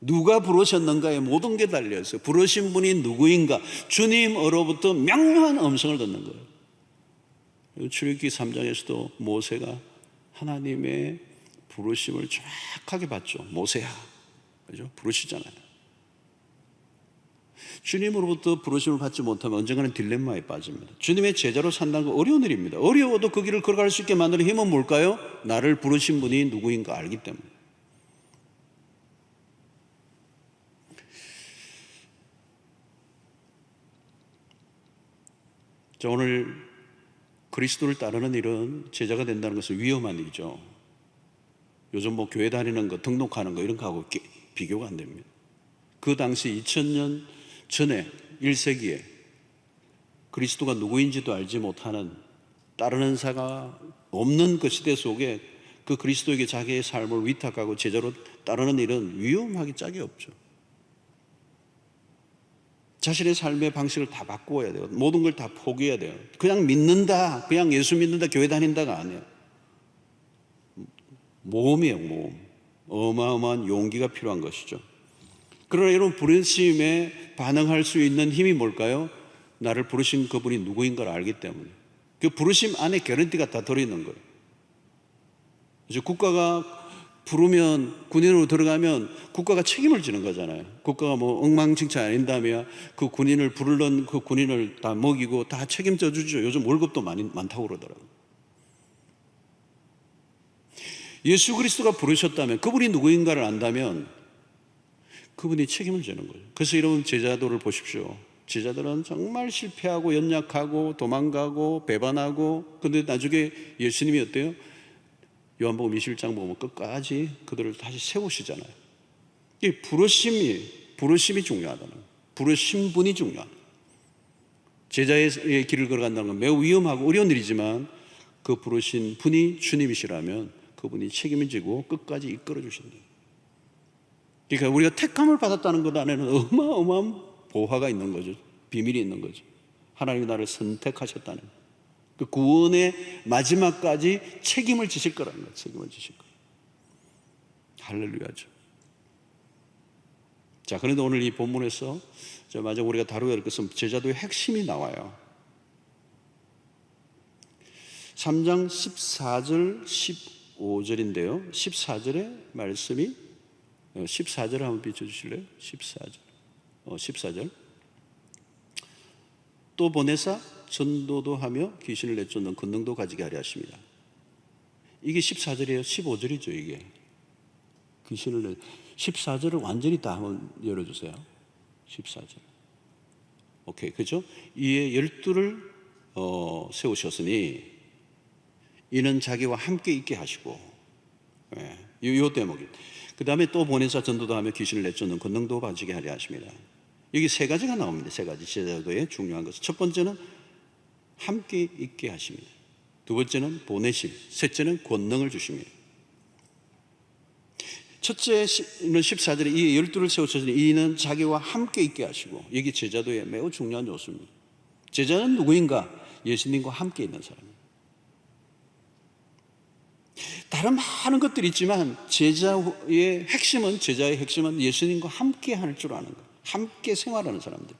S4: 누가 부르셨는가에 모든 게 달려있어요. 부르신 분이 누구인가? 주님으로부터 명료한 음성을 듣는 거예요. 출애굽기 3장에서도 모세가 하나님의 부르심을 정확하게 받죠. 모세야, 그죠? 부르시잖아요. 주님으로부터 부르심을 받지 못하면 언젠가는 딜레마에 빠집니다. 주님의 제자로 산다는 건 어려운 일입니다. 어려워도 그 길을 걸어갈 수 있게 만드는 힘은 뭘까요? 나를 부르신 분이 누구인가 알기 때문에. 자, 오늘 그리스도를 따르는 일은 제자가 된다는 것은 위험한 일이죠. 요즘 뭐 교회 다니는 거, 등록하는 거 이런 거하고 비교가 안 됩니다. 그 당시 2000년 전에 1세기에 그리스도가 누구인지도 알지 못하는 따르는 자가 없는 그 시대 속에 그 그리스도에게 자기의 삶을 위탁하고 제자로 따르는 일은 위험하기 짝이 없죠. 자신의 삶의 방식을 다 바꾸어야 돼요. 모든 걸 다 포기해야 돼요. 그냥 믿는다, 그냥 예수 믿는다, 교회 다닌다가 아니에요. 모험이에요, 모험. 어마어마한 용기가 필요한 것이죠. 그러나 여러분, 부르심에 반응할 수 있는 힘이 뭘까요? 나를 부르신 그분이 누구인가를 알기 때문에. 그 부르심 안에 개런티가 다 들어있는 거예요. 이제 국가가 부르면, 군인으로 들어가면 국가가 책임을 지는 거잖아요. 국가가 뭐 엉망진창 아닌다면 그 군인을 부르는 그 군인을 다 먹이고 다 책임져 주죠. 요즘 월급도 많다고 그러더라고요. 예수 그리스도가 부르셨다면, 그분이 누구인가를 안다면 그분이 책임을 지는 거예요. 그래서 여러분, 제자도를 보십시오. 제자들은 정말 실패하고 연약하고 도망가고 배반하고, 근데 나중에 예수님이 어때요? 요한복음 21장 보면 끝까지 그들을 다시 세우시잖아요. 이 부르심이 중요하다는 거예요. 부르신 분이 중요하다. 제자의 길을 걸어간다는 건 매우 위험하고 어려운 일이지만 그 부르신 분이 주님이시라면 그분이 책임을 지고 끝까지 이끌어 주신다. 그러니까 우리가 택함을 받았다는 것 안에는 어마어마한 보화가 있는 거죠. 비밀이 있는 거죠. 하나님이 나를 선택하셨다는 거예요. 그 구원의 마지막까지 책임을 지실 거라는 거예요. 책임을 지실 거예요. 할렐루야죠. 자, 그런데 오늘 이 본문에서 마지막 우리가 다루어야 할 것은 제자도의 핵심이 나와요. 3장 14절 15절인데요 14절의 말씀이 14절 한번 비춰주실래요? 14절 또 보내사 전도도 하며 귀신을 내쫓는 권능도 가지게 하려 하십니다. 이게 14절이에요? 15절이죠 이게. 귀신을 14절을 완전히 다 한번 열어주세요. 14절. 오케이, 그죠? 이에 12를 세우셨으니 이는 자기와 함께 있게 하시고, 요 대목이. 그 다음에 또 보내사 전도도 하며 귀신을 내쫓는 권능도 가지게 하려 하십니다. 여기 세 가지가 나옵니다. 세 가지 제자도의 중요한 것은. 첫 번째는 함께 있게 하십니다. 두 번째는 보내실, 셋째는 권능을 주십니다. 첫째는 14절에 이 12를 세우셨으니 이는 자기와 함께 있게 하시고, 여기 제자도의 매우 중요한 요소입니다. 제자는 누구인가? 예수님과 함께 있는 사람입니다. 다른 많은 것들이 있지만 제자의 핵심은 예수님과 함께 할 줄 아는 것, 함께 생활하는 사람들.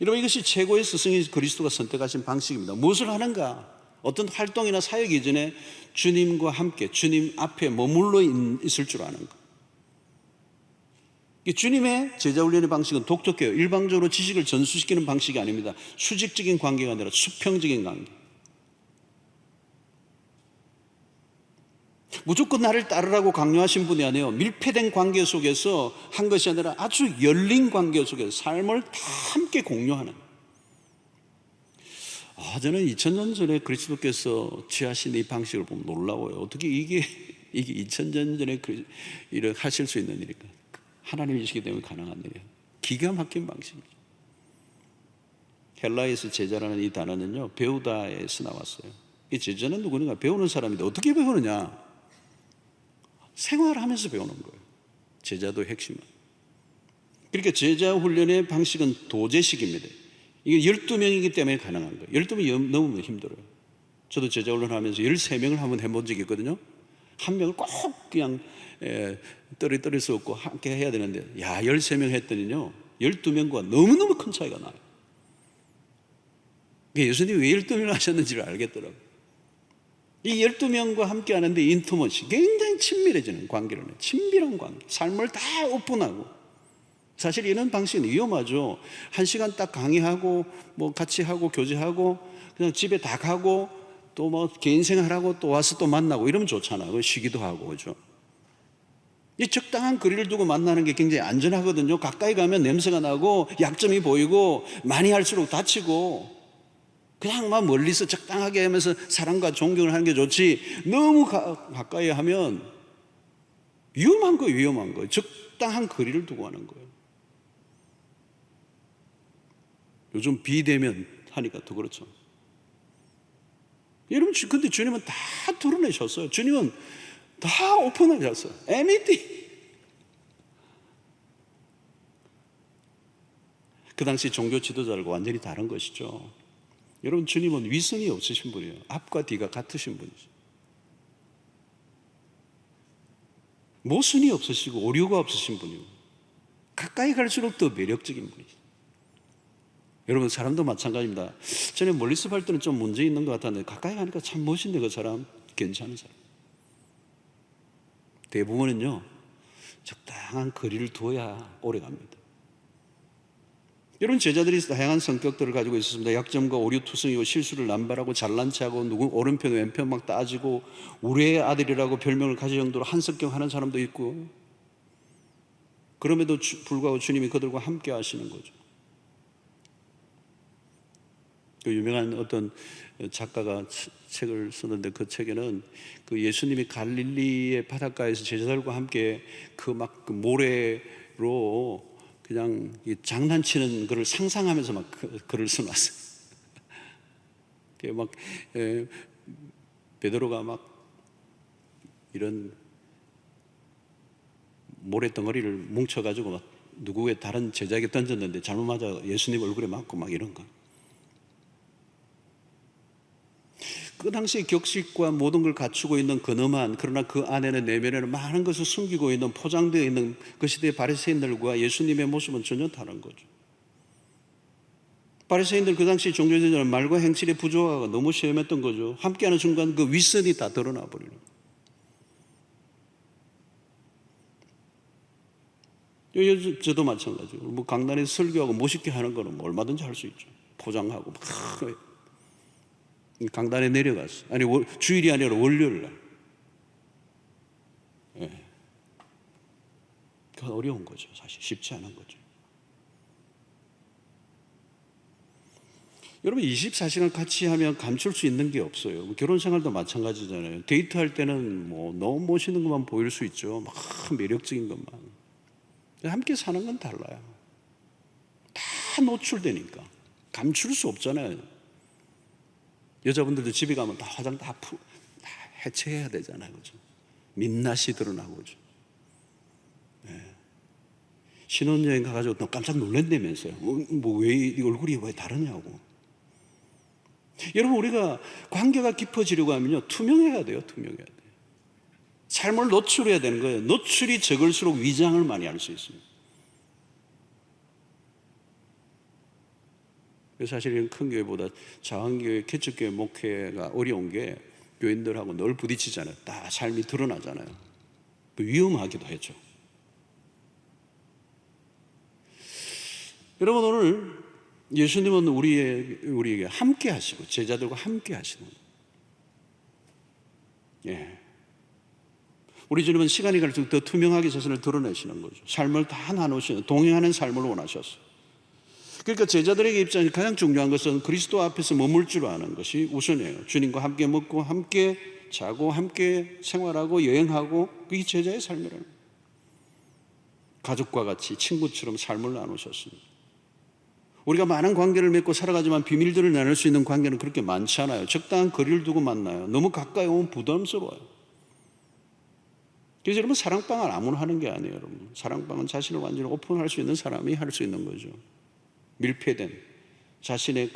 S4: 여러분, 이것이 최고의 스승인 그리스도가 선택하신 방식입니다. 무엇을 하는가? 어떤 활동이나 사역 이전에 주님과 함께, 주님 앞에 머물러 있을 줄 아는 것. 주님의 제자 훈련의 방식은 독특해요. 일방적으로 지식을 전수시키는 방식이 아닙니다. 수직적인 관계가 아니라 수평적인 관계. 무조건 나를 따르라고 강요하신 분이 아니에요. 밀폐된 관계 속에서 한 것이 아니라 아주 열린 관계 속에서 삶을 다 함께 공유하는. 저는 2000년 전에 그리스도께서 취하신 이 방식을 보면 놀라워요. 어떻게 이게 2000년 전에 일을 하실 수 있는 일일까? 하나님이시기 때문에 가능한 일이에요. 기가 막힌 방식이죠. 헬라에서 제자라는 이 단어는요, 배우다에서 나왔어요. 이 제자는 누구인가? 배우는 사람인데 어떻게 배우느냐? 생활하면서 배우는 거예요. 제자도 핵심은. 그러니까 제자 훈련의 방식은 도제식입니다. 이게 12명이기 때문에 가능한 거예요. 12명이 넘으면 힘들어요. 저도 제자 훈련하면서 13명을 한번 해본 적이 있거든요. 한 명을 꼭 그냥 떨어뜨릴 수 없고 함께 해야 되는데, 13명 했더니요 12명과 너무너무 큰 차이가 나요. 예수님이 왜 12명을 하셨는지를 알겠더라고요. 이 12명과 함께 하는데 인티머시, 굉장히 친밀해지는 관계를 해요. 친밀한 관계, 삶을 다 오픈하고. 사실 이런 방식은 위험하죠. 1시간 딱 강의하고 뭐 같이 하고 교제하고 그냥 집에 다 가고 또 뭐 개인 생활하고 또 와서 또 만나고 이러면 좋잖아요. 쉬기도 하고, 그죠? 이 적당한 거리를 두고 만나는 게 굉장히 안전하거든요. 가까이 가면 냄새가 나고 약점이 보이고 많이 할수록 다치고, 그냥 막 멀리서 적당하게 하면서 사랑과 존경을 하는 게 좋지, 너무 가까이 하면 위험한 거예요. 위험한 거예요. 적당한 거리를 두고 하는 거예요. 요즘 비대면 하니까 더 그렇죠. 여러분, 근데 주님은 다 드러내셨어요. 주님은 다 오픈하셨어요. anything. 그 당시 종교 지도자들과 완전히 다른 것이죠. 여러분, 주님은 위선이 없으신 분이에요. 앞과 뒤가 같으신 분이죠. 모순이 없으시고 오류가 없으신 분이고, 가까이 갈수록 더 매력적인 분이죠. 여러분, 사람도 마찬가지입니다. 저는 멀리서 볼 때는 좀 문제 있는 것 같았는데 가까이 가니까 참 멋있네. 그 사람 괜찮은 사람. 대부분은요 적당한 거리를 두어야 오래 갑니다. 여러분, 제자들이 다양한 성격들을 가지고 있었습니다. 약점과 오류투성이고 실수를 남발하고 잘난 체하고 누구 오른편 왼편 막 따지고 우리의 아들이라고 별명을 가질 정도로 한석경하는 사람도 있고, 그럼에도 불구하고 주님이 그들과 함께 하시는 거죠. 그 유명한 어떤 작가가 책을 썼는데, 그 책에는 그 예수님이 갈릴리의 바닷가에서 제자들과 함께 그 모래로 그냥 장난치는 것을 상상하면서 막 글을 써놨어요. 막 베드로가 막 이런 모래 덩어리를 뭉쳐가지고 막 누구의 다른 제자에게 던졌는데 잘못 맞아 예수님 얼굴에 맞고 막 이런 거. 그 당시 격식과 모든 걸 갖추고 있는 근엄한, 그러나 그 안에는 내면에는 많은 것을 숨기고 있는, 포장되어 있는 그 시대의 바리새인들과 예수님의 모습은 전혀 다른 거죠. 바리새인들, 그 당시 종교제자는 말과 행실의 부조화가 너무 시험했던 거죠. 함께하는 순간 그 윗선이 다 드러나 버리는 거예요. 저도 마찬가지고, 뭐 강단에서 설교하고 멋있게 하는 거는 뭐 얼마든지 할 수 있죠. 포장하고 막 강단에 내려갔어. 아니, 주일이 아니라 월요일 날. 예. 그건 어려운 거죠. 사실 쉽지 않은 거죠. 여러분, 24시간 같이 하면 감출 수 있는 게 없어요. 결혼 생활도 마찬가지잖아요. 데이트할 때는 뭐 너무 멋있는 것만 보일 수 있죠. 막 매력적인 것만. 함께 사는 건 달라요. 다 노출되니까 감출 수 없잖아요. 여자분들도 집에 가면 다 화장 다 해체해야 되잖아요. 그죠? 민낯이 드러나고, 그죠? 네. 신혼여행 가가지고 또 깜짝 놀란다면서요. 뭐 왜 얼굴이 왜 다르냐고. 여러분, 우리가 관계가 깊어지려고 하면요, 투명해야 돼요. 투명해야 돼요. 삶을 노출해야 되는 거예요. 노출이 적을수록 위장을 많이 할 수 있습니다. 사실 큰 교회보다 자원교회, 개척교회 목회가 어려운 게 교인들하고 늘 부딪히잖아요. 다 삶이 드러나잖아요. 위험하기도 했죠. 여러분, 오늘 예수님은 우리에게 함께 하시고 제자들과 함께 하시는, 예. 우리 주님은 시간이 갈수록 더 투명하게 자신을 드러내시는 거죠. 삶을 다 나누시는, 동행하는 삶을 원하셨어요. 그러니까 제자들에게 입장에 가장 중요한 것은 그리스도 앞에서 머물 줄 아는 것이 우선이에요. 주님과 함께 먹고 함께 자고 함께 생활하고 여행하고, 그게 제자의 삶이라는 거예요. 가족과 같이 친구처럼 삶을 나누셨습니다. 우리가 많은 관계를 맺고 살아가지만 비밀들을 나눌 수 있는 관계는 그렇게 많지 않아요. 적당한 거리를 두고 만나요. 너무 가까이 오면 부담스러워요. 그래서 여러분, 사랑방은 아무나 하는 게 아니에요. 여러분, 사랑방은 자신을 완전히 오픈할 수 있는 사람이 할 수 있는 거죠. 밀폐된 자신의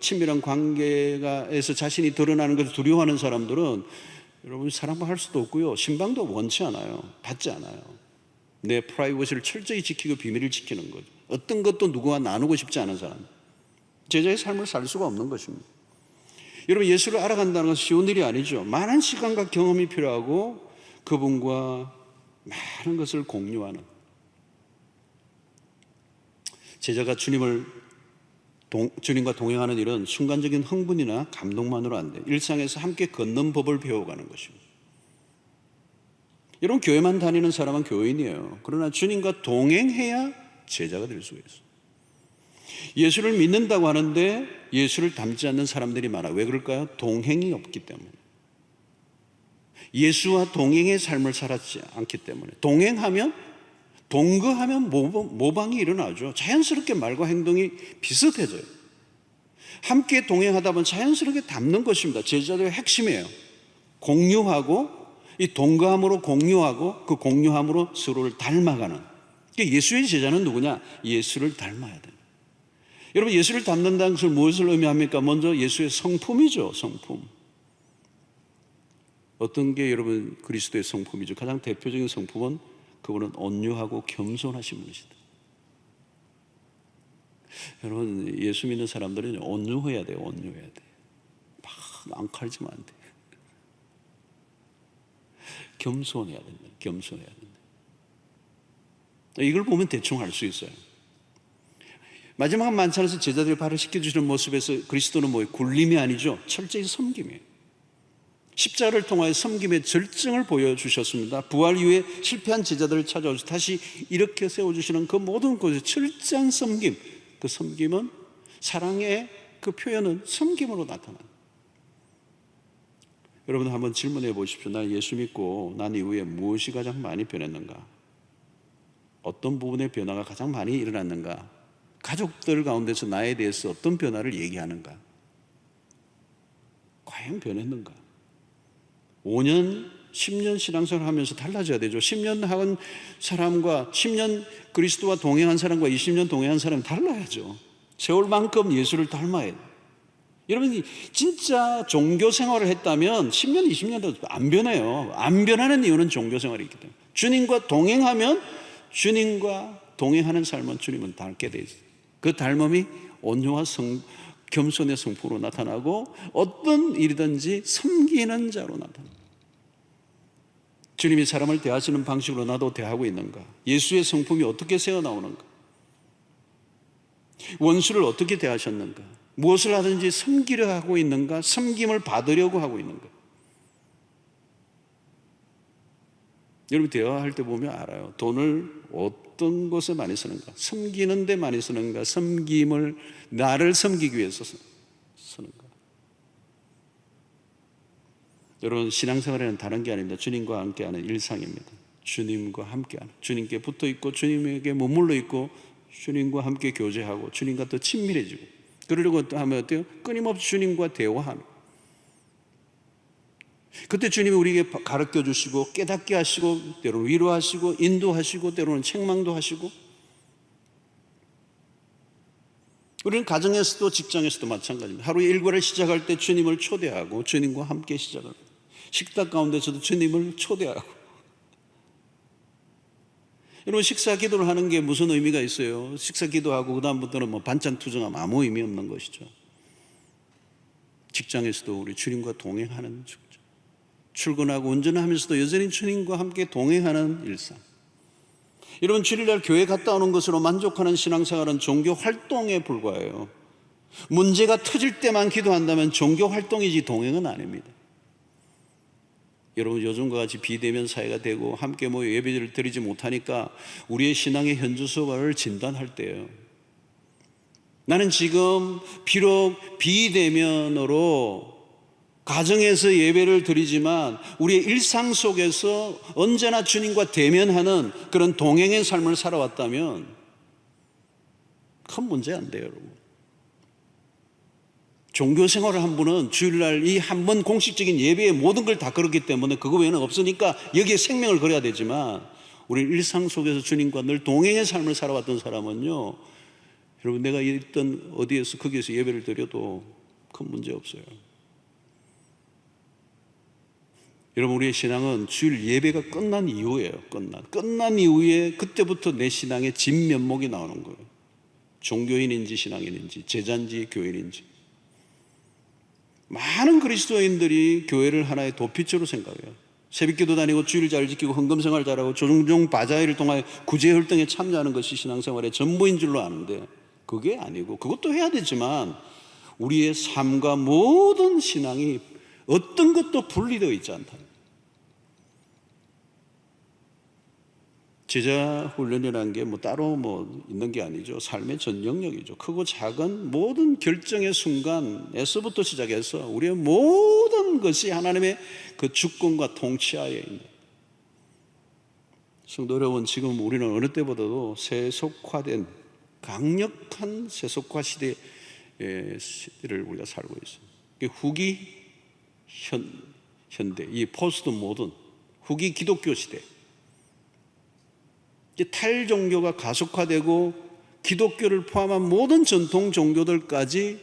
S4: 친밀한 관계에서 자신이 드러나는 것을 두려워하는 사람들은 여러분 사랑할 수도 없고요. 신방도 원치 않아요. 받지 않아요. 내 프라이버시를 철저히 지키고 비밀을 지키는 거죠. 어떤 것도 누구와 나누고 싶지 않은 사람. 제자의 삶을 살 수가 없는 것입니다. 여러분 예수를 알아간다는 것은 쉬운 일이 아니죠. 많은 시간과 경험이 필요하고 그분과 많은 것을 공유하는. 제자가 주님과 동행하는 일은 순간적인 흥분이나 감동만으로 안 돼. 일상에서 함께 걷는 법을 배워가는 것입니다. 여러분 교회만 다니는 사람은 교인이에요. 그러나 주님과 동행해야 제자가 될 수가 있어요. 예수를 믿는다고 하는데 예수를 닮지 않는 사람들이 많아. 왜 그럴까요? 동행이 없기 때문에. 예수와 동행의 삶을 살았지 않기 때문에. 동거하면 모방이 일어나죠. 자연스럽게 말과 행동이 비슷해져요. 함께 동행하다 보면 자연스럽게 닮는 것입니다. 제자들의 핵심이에요. 공유하고 이 동거함으로 공유하고 그 공유함으로 서로를 닮아가는. 예수의 제자는 누구냐? 예수를 닮아야 돼요. 여러분 예수를 닮는다는 것을 무엇을 의미합니까? 먼저 예수의 성품이죠. 성품. 어떤 게 여러분 그리스도의 성품이죠? 가장 대표적인 성품은 그분은 온유하고 겸손하신 분이시다. 여러분 예수 믿는 사람들은 온유해야 돼요. 온유해야 돼. 막 앙칼지면 안 돼. 겸손해야 된다. 겸손해야 된다. 이걸 보면 대충 알 수 있어요. 마지막 만찬에서 제자들이 발을 씻겨주시는 모습에서 그리스도는 뭐예요? 굴림이 아니죠. 철저히 섬김이에요. 십자가를 통하여 섬김의 절정을 보여주셨습니다. 부활 이후에 실패한 제자들을 찾아오셔서 다시 이렇게 세워주시는 그 모든 것의 철저한 섬김. 그 섬김은 사랑의 그 표현은 섬김으로 나타납니다. 여러분 한번 질문해 보십시오. 난 예수 믿고 난 이후에 무엇이 가장 많이 변했는가? 어떤 부분의 변화가 가장 많이 일어났는가? 가족들 가운데서 나에 대해서 어떤 변화를 얘기하는가? 과연 변했는가? 5년, 10년 신앙생활 하면서 달라져야 되죠. 10년 한 사람과 10년 그리스도와 동행한 사람과 20년 동행한 사람은 달라야죠. 세월만큼 예수를 닮아야 돼요. 여러분 진짜 종교 생활을 했다면 10년, 20년도 안 변해요. 안 변하는 이유는 종교 생활이 있기 때문에. 주님과 동행하면 주님과 동행하는 삶은 주님은 닮게 돼 있어요. 그 닮음이 온유와 겸손의 성품으로 나타나고 어떤 일이든지 섬기는 자로 나타납니다. 주님이 사람을 대하시는 방식으로 나도 대하고 있는가? 예수의 성품이 어떻게 새어나오는가? 원수를 어떻게 대하셨는가? 무엇을 하든지 섬기려 하고 있는가? 섬김을 받으려고 하고 있는가? 여러분 대화할 때 보면 알아요. 돈을 어떤 것에 많이 쓰는가? 섬기는 데 많이 쓰는가? 섬김을 나를 섬기기 위해서 쓰는가? 여러분 신앙생활에는 다른 게 아닙니다. 주님과 함께하는 일상입니다. 주님과 함께하는, 주님께 붙어있고 주님에게 머물러 있고 주님과 함께 교제하고 주님과 더 친밀해지고 그러려고 하면 어때요? 끊임없이 주님과 대화하는. 그때 주님이 우리에게 가르쳐 주시고 깨닫게 하시고 때로는 위로하시고 인도하시고 때로는 책망도 하시고. 우리는 가정에서도 직장에서도 마찬가지입니다. 하루 일과를 시작할 때 주님을 초대하고 주님과 함께 시작을 합니다. 식탁 가운데서도 주님을 초대하고. 여러분 식사 기도를 하는 게 무슨 의미가 있어요? 식사 기도하고 그 다음부터는 뭐 반찬 투정하면 아무 의미 없는 것이죠. 직장에서도 우리 주님과 동행하는 출근하고 운전하면서도 여전히 주님과 함께 동행하는 일상. 여러분 주일날 교회 갔다 오는 것으로 만족하는 신앙생활은 종교 활동에 불과해요. 문제가 터질 때만 기도한다면 종교 활동이지 동행은 아닙니다. 여러분 요즘과 같이 비대면 사회가 되고 함께 모여 예배를 드리지 못하니까 우리의 신앙의 현주소를 진단할 때예요. 나는 지금 비록 비대면으로 가정에서 예배를 드리지만 우리의 일상 속에서 언제나 주님과 대면하는 그런 동행의 삶을 살아왔다면 큰 문제 안 돼요, 여러분. 종교 생활을 한 분은 주일날 이 한 번 공식적인 예배의 모든 걸 다 걸었기 때문에 그거 외에는 없으니까 여기에 생명을 걸어야 되지만 우리 일상 속에서 주님과 늘 동행의 삶을 살아왔던 사람은요, 여러분 내가 있던 어디에서 거기에서 예배를 드려도 큰 문제 없어요. 여러분, 우리의 신앙은 주일 예배가 끝난 이후예요. 끝난 이후에 그때부터 내 신앙의 진면목이 나오는 거예요. 종교인인지 신앙인인지 제자인지 교인인지. 많은 그리스도인들이 교회를 하나의 도피처로 생각해요. 새벽기도 다니고 주일 잘 지키고 헌금생활 잘하고 종종 바자회를 통하여 구제활동에 참여하는 것이 신앙생활의 전부인 줄로 아는데, 그게 아니고, 그것도 해야 되지만 우리의 삶과 모든 신앙이 어떤 것도 분리되어 있지 않다. 제자 훈련이라는 게 따로 있는 게 아니죠. 삶의 전 영역이죠. 크고 작은 모든 결정의 순간에서부터 시작해서 우리의 모든 것이 하나님의 그 주권과 통치하에 있는. 성도 여러분, 지금 우리는 어느 때보다도 세속화된 강력한 세속화 시대를 우리가 살고 있어요. 후기 현대, 이 포스트 모던, 후기 기독교 시대. 탈종교가 가속화되고 기독교를 포함한 모든 전통 종교들까지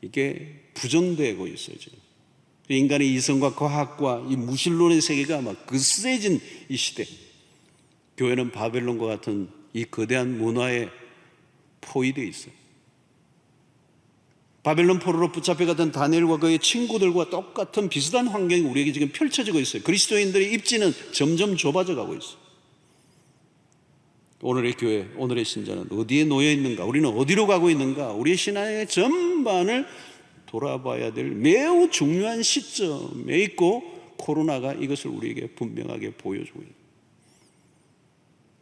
S4: 이게 부정되고 있어요. 지금 인간의 이성과 과학과 이 무신론의 세계가 막 거세진 이 시대, 교회는 바벨론과 같은 이 거대한 문화에 포위되어 있어요. 바벨론 포로로 붙잡혀갔던 다니엘과 그의 친구들과 똑같은 비슷한 환경이 우리에게 지금 펼쳐지고 있어요. 그리스도인들의 입지는 점점 좁아져 가고 있어요. 오늘의 교회, 오늘의 신자는 어디에 놓여 있는가? 우리는 어디로 가고 있는가? 우리의 신앙의 전반을 돌아봐야 될 매우 중요한 시점에 있고, 코로나가 이것을 우리에게 분명하게 보여주고 있습니다.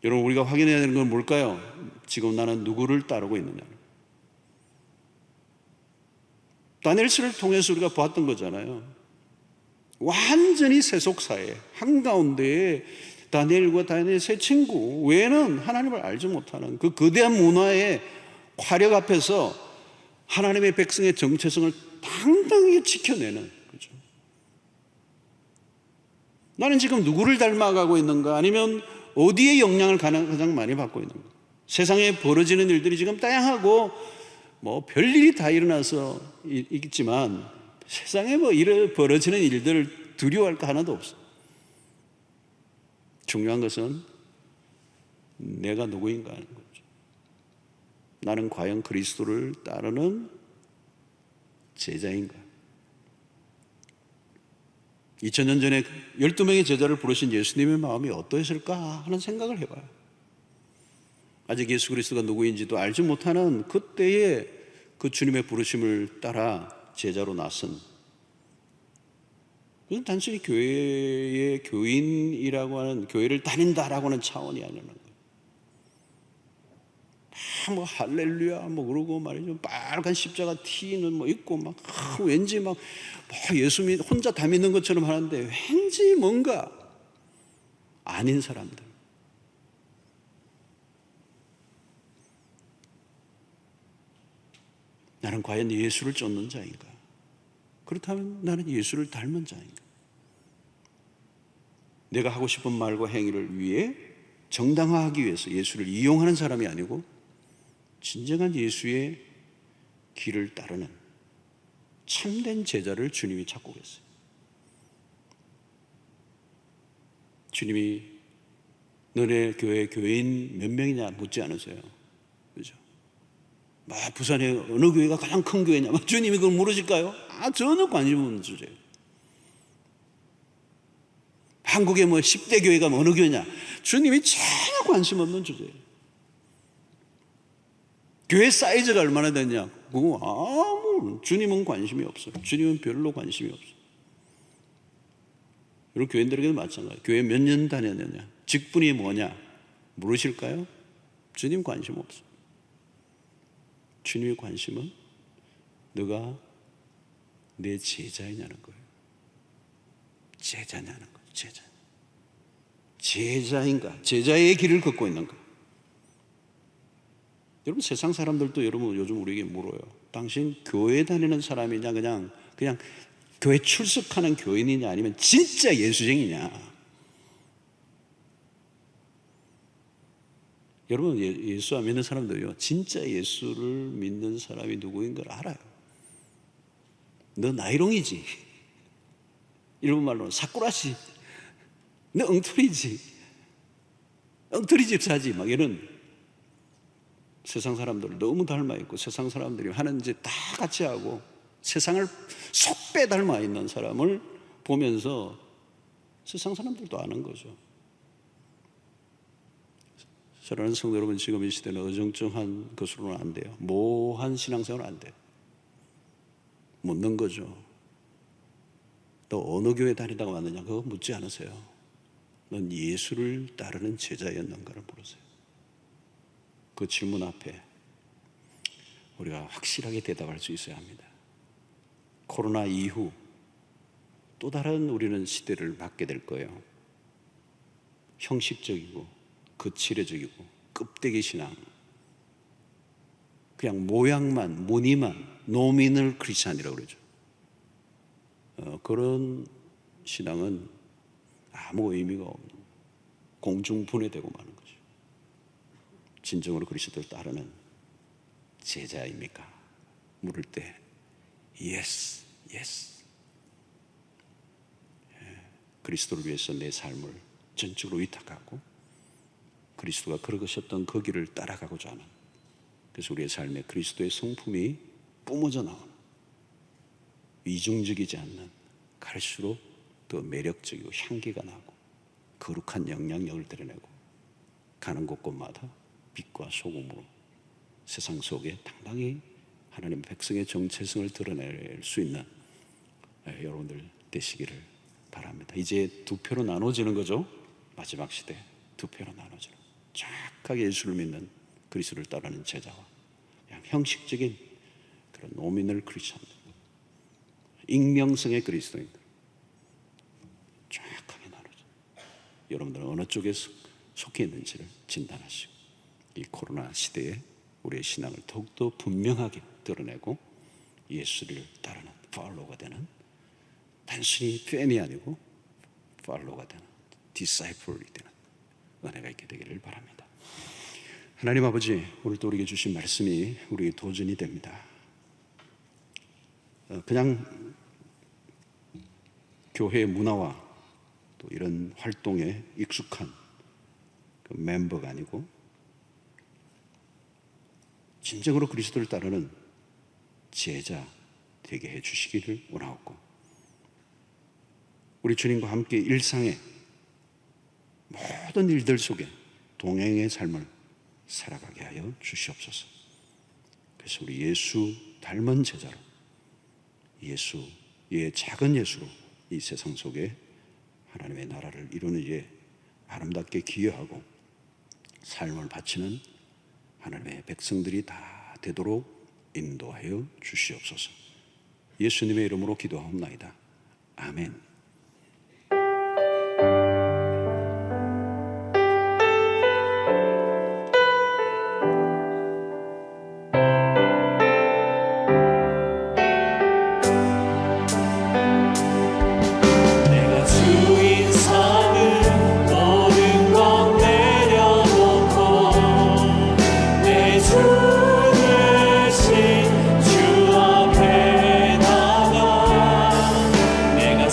S4: 여러분, 우리가 확인해야 되는 건 뭘까요? 지금 나는 누구를 따르고 있느냐. 다니엘서를 통해서 우리가 봤던 거잖아요. 완전히 세속사회 한가운데에 다니엘과 다니엘의 세 친구 외에는 하나님을 알지 못하는 그 거대한 문화의 화력 앞에서 하나님의 백성의 정체성을 당당히 지켜내는 거죠. 나는 지금 누구를 닮아가고 있는가? 아니면 어디에 영향을 가장 많이 받고 있는가? 세상에 벌어지는 일들이 지금 다양하고 별일이 다 일어나서 있지만 세상에 벌어지는 일들을 두려워할 거 하나도 없어. 중요한 것은 내가 누구인가 하는 거죠. 나는 과연 그리스도를 따르는 제자인가? 2000년 전에 12명의 제자를 부르신 예수님의 마음이 어떠했을까 하는 생각을 해봐요. 아직 예수 그리스도가 누구인지도 알지 못하는 그때의 그 주님의 부르심을 따라 제자로 나선, 그건 단순히 교회의 교인이라고 하는, 교회를 다닌다라고 하는 차원이 아니라는 거예요. 할렐루야 그러고 말이죠. 빨간 십자가 티는 입고 왠지 예수 혼자 다 믿는 것처럼 하는데 왠지 뭔가 아닌 사람들. 나는 과연 예수를 쫓는 자인가? 그렇다면 나는 예수를 닮은 자인가? 내가 하고 싶은 말과 행위를 위해 정당화하기 위해서 예수를 이용하는 사람이 아니고 진정한 예수의 길을 따르는 참된 제자를 주님이 찾고 계세요. 주님이 너네 교회 교인 몇 명이냐 묻지 않으세요. 그죠? 부산에 어느 교회가 가장 큰 교회냐? 주님이 그걸 물으실까요? 전혀 관심 없는 주제예요. 한국의 10대 교회가 어느 교회냐? 주님이 전혀 관심 없는 주제예요. 교회 사이즈가 얼마나 되냐? 그거 주님은 관심이 없어요. 주님은 별로 관심이 없어요. 여러분, 교인들에게도 마찬가지예요. 교회 몇 년 다녔느냐? 직분이 뭐냐? 물으실까요? 주님 관심 없어요. 주님의 관심은 너가 내 제자이냐는 거예요. 제자냐는 거예요. 제자인가? 제자의 길을 걷고 있는가? 여러분, 세상 사람들도 여러분 요즘 우리에게 물어요. 당신 교회 다니는 사람이냐, 그냥 교회 출석하는 교인이냐, 아니면 진짜 예수쟁이냐? 여러분, 예수 안 믿는 사람들요, 진짜 예수를 믿는 사람이 누구인 걸 알아요. 너 나이롱이지. 일본 말로는 사쿠라시. 너 엉터리지, 엉터리 집사지, 막 이런 세상 사람들을 너무 닮아 있고, 세상 사람들이 하는 짓 다 같이 하고 세상을 속배 닮아 있는 사람을 보면서 세상 사람들도 아는 거죠. 사랑하는 성도 여러분, 지금 이 시대는 어정쩡한 것으로는 안 돼요. 모호한 신앙생활은 안 돼요. 묻는 거죠. 너 어느 교회 다니다가 왔느냐? 그거 묻지 않으세요. 넌 예수를 따르는 제자였는가를 물으세요. 그 질문 앞에 우리가 확실하게 대답할 수 있어야 합니다. 코로나 이후 또 다른 우리는 시대를 맞게 될 거예요. 형식적이고 거칠어지고 껍데기 신앙, 그냥 모양만, 무늬만, 노미널 크리스찬이라고 그러죠. 그런 신앙은 아무 의미가 없는, 공중분해되고 마는 거죠. 진정으로 그리스도를 따르는 제자입니까? 물을 때 yes, yes. 그리스도를 위해서 내 삶을 전적으로 위탁하고 그리스도가 걸으셨던 그 길을 따라가고자 하는, 그래서 우리의 삶에 그리스도의 성품이 뿜어져 나오는, 이중적이지 않는, 갈수록 더 매력적이고 향기가 나고 거룩한 영향력을 드러내고 가는 곳곳마다 빛과 소금으로 세상 속에 당당히 하나님 백성의 정체성을 드러낼 수 있는 여러분들 되시기를 바랍니다. 이제 두 표로 나눠지는 거죠. 마지막 시대 두 표로 나눠지는, 정확하게 예수를 믿는 그리스도를 따르는 제자와 그냥 형식적인 그런 노미널 크리스천들, 익명성의 그리스도인들, 정확하게 나눠져. 여러분들은 어느 쪽에 속해 있는지를 진단하시고 이 코로나 시대에 우리의 신앙을 더욱더 분명하게 드러내고 예수를 따르는 팔로워가 되는, 단순히 팬이 아니고 팔로워가 되는 디사이플이 되는 은혜가 있게 되기를 바랍니다. 하나님 아버지, 오늘도 우리에게 주신 말씀이 우리의 도전이 됩니다. 그냥 교회 문화와 또 이런 활동에 익숙한 그 멤버가 아니고 진정으로 그리스도를 따르는 제자 되게 해주시기를 원하옵고, 우리 주님과 함께 일상의 모든 일들 속에 동행의 삶을 살아가게 하여 주시옵소서. 그래서 우리 예수 닮은 제자로, 예수의 작은 예수로 이 세상 속에 하나님의 나라를 이루는 일에 아름답게 기여하고 삶을 바치는 하나님의 백성들이 다 되도록 인도하여 주시옵소서. 예수님의 이름으로 기도하옵나이다. 아멘.
S3: 주 앞에 나가 내가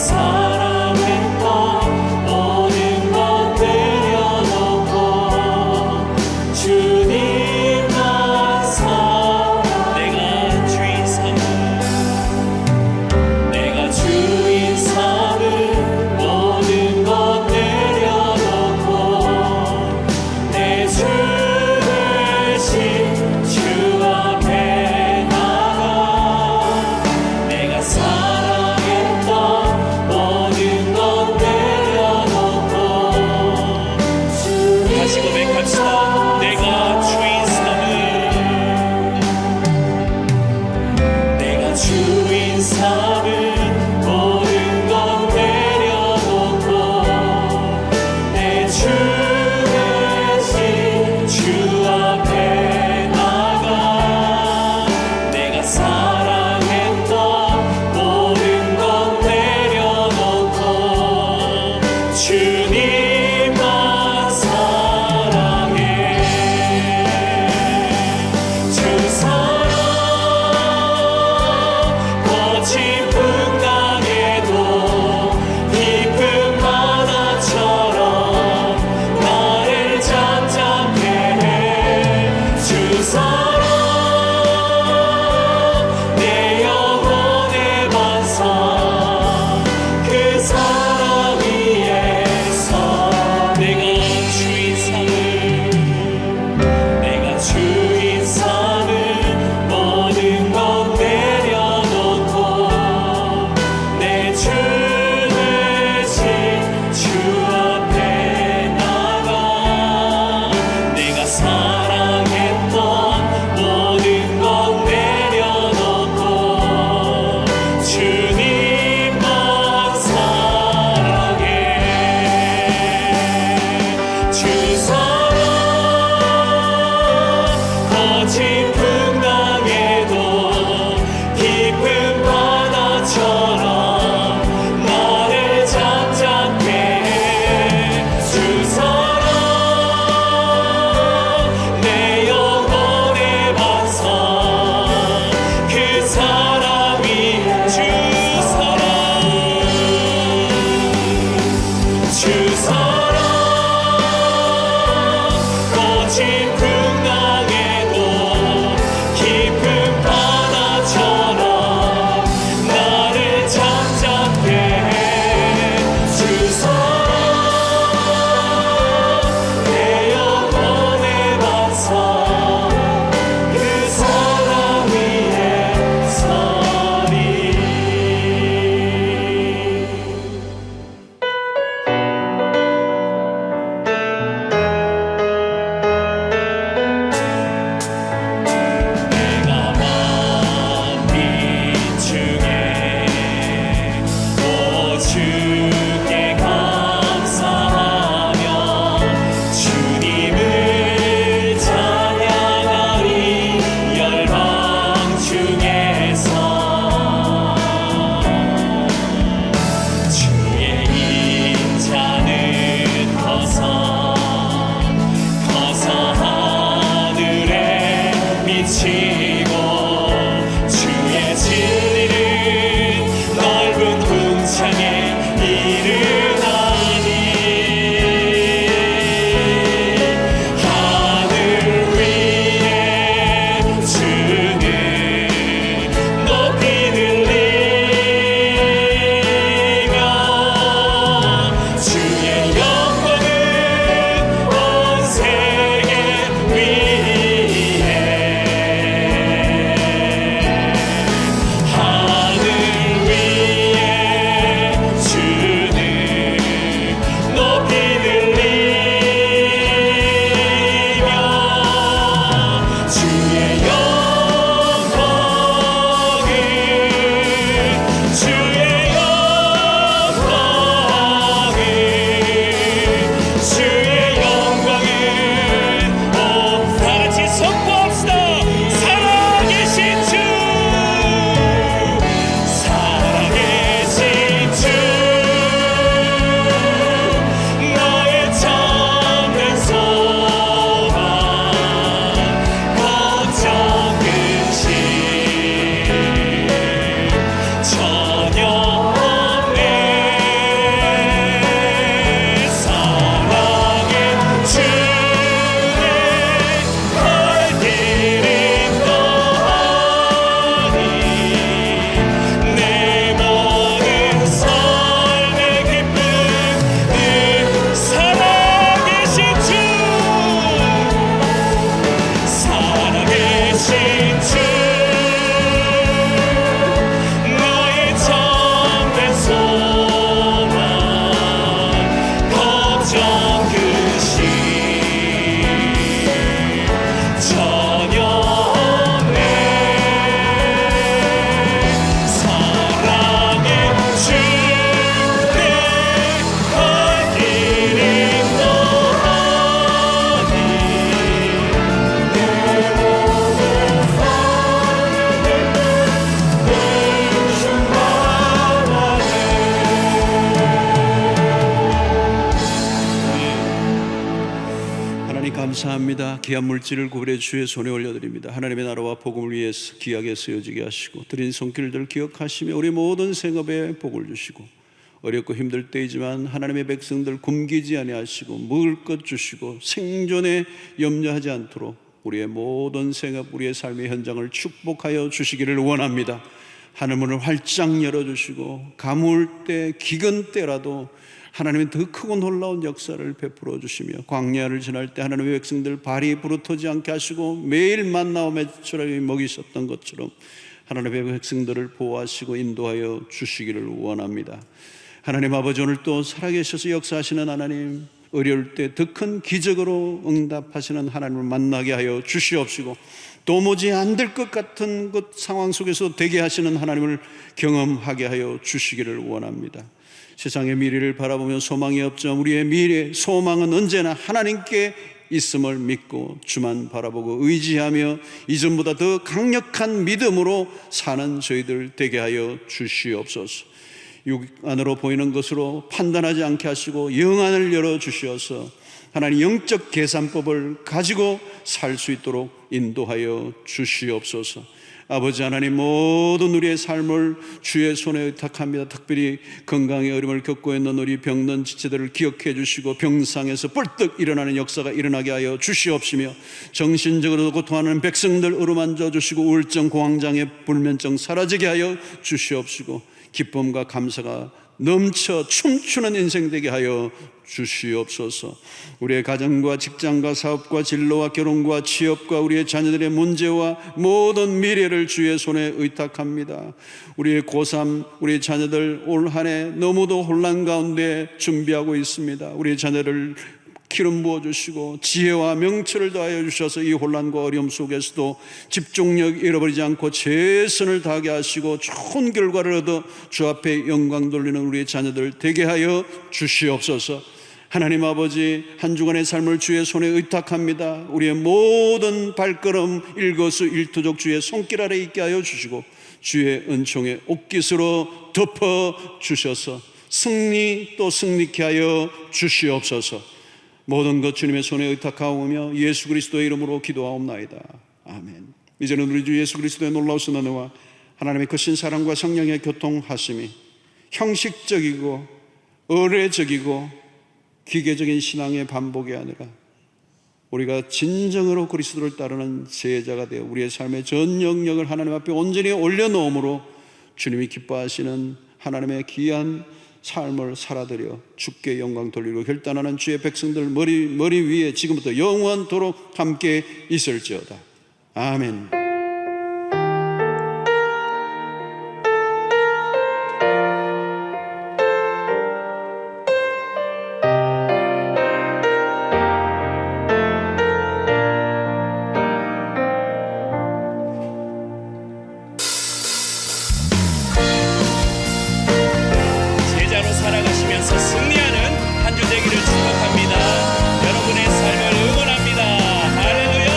S4: 귀한 물질을 구별해 주의 손에 올려드립니다. 하나님의 나라와 복음을 위해서 귀하게 쓰여지게 하시고 드린 손길들 기억하시며 우리 모든 생업에 복을 주시고 어렵고 힘들 때이지만 하나님의 백성들 굶기지 아니하시고 먹을 것 주시고 생존에 염려하지 않도록 우리의 모든 생업, 우리의 삶의 현장을 축복하여 주시기를 원합니다. 하늘문을 활짝 열어주시고 가물 때, 기근 때라도 하나님의 더 크고 놀라운 역사를 베풀어 주시며 광야를 지날 때 하나님의 백성들 발이 부르터지 않게 하시고 매일 만나와 메추라기 먹이셨던 것처럼 하나님의 백성들을 보호하시고 인도하여 주시기를 원합니다. 하나님 아버지, 오늘 또 살아계셔서 역사하시는 하나님, 어려울 때 더 큰 기적으로 응답하시는 하나님을 만나게 하여 주시옵시고 도무지 안 될 것 같은 그 상황 속에서 되게 하시는 하나님을 경험하게 하여 주시기를 원합니다. 세상의 미래를 바라보며 소망이 없지만 우리의 미래, 소망은 언제나 하나님께 있음을 믿고 주만 바라보고 의지하며 이전보다 더 강력한 믿음으로 사는 저희들 되게 하여 주시옵소서. 육 안으로 보이는 것으로 판단하지 않게 하시고 영안을 열어주시어서 하나님 영적 계산법을 가지고 살 수 있도록 인도하여 주시옵소서. 아버지 하나님, 모든 우리의 삶을 주의 손에 의탁합니다. 특별히 건강의 어려움을 겪고 있는 우리 병든 지체들을 기억해 주시고 병상에서 뻘떡 일어나는 역사가 일어나게 하여 주시옵시며 정신적으로도 고통하는 백성들 어루만져 주시고 우울증, 공황장애, 불면증 사라지게 하여 주시옵시고 기쁨과 감사가 넘쳐 춤추는 인생 되게 하여 주시옵소서. 우리의 가정과 직장과 사업과 진로와 결혼과 취업과 우리의 자녀들의 문제와 모든 미래를 주의 손에 의탁합니다. 우리의 고3, 우리의 자녀들 올 한 해 너무도 혼란 가운데 준비하고 있습니다. 우리의 자녀를 기름 부어주시고 지혜와 명철을 더하여 주셔서 이 혼란과 어려움 속에서도 집중력 잃어버리지 않고 최선을 다하게 하시고 좋은 결과를 얻어 주 앞에 영광 돌리는 우리의 자녀들 되게 하여 주시옵소서. 하나님 아버지, 한 주간의 삶을 주의 손에 의탁합니다. 우리의 모든 발걸음 일거수일투족 주의 손길 아래 있게 하여 주시고 주의 은총의 옷깃으로 덮어 주셔서 승리 또 승리케 하여 주시옵소서. 모든 것 주님의 손에 의탁하오며 예수 그리스도의 이름으로 기도하옵나이다. 아멘. 이제는 우리 주 예수 그리스도의 놀라우신 은혜와 하나님의 크신 사랑과 성령의 교통하심이 형식적이고 의례적이고 기계적인 신앙의 반복이 아니라 우리가 진정으로 그리스도를 따르는 제자가 되어 우리의 삶의 전 영역을 하나님 앞에 온전히 올려놓음으로 주님이 기뻐하시는 하나님의 귀한 삶을 살아드려 주께 영광 돌리고 결단하는 주의 백성들 머리 위에 지금부터 영원토록 함께 있을지어다. 아멘.
S2: 살아가시면서 승리하는 한 주 되기를 축복합니다. 여러분의 삶을 응원합니다. 할렐루야.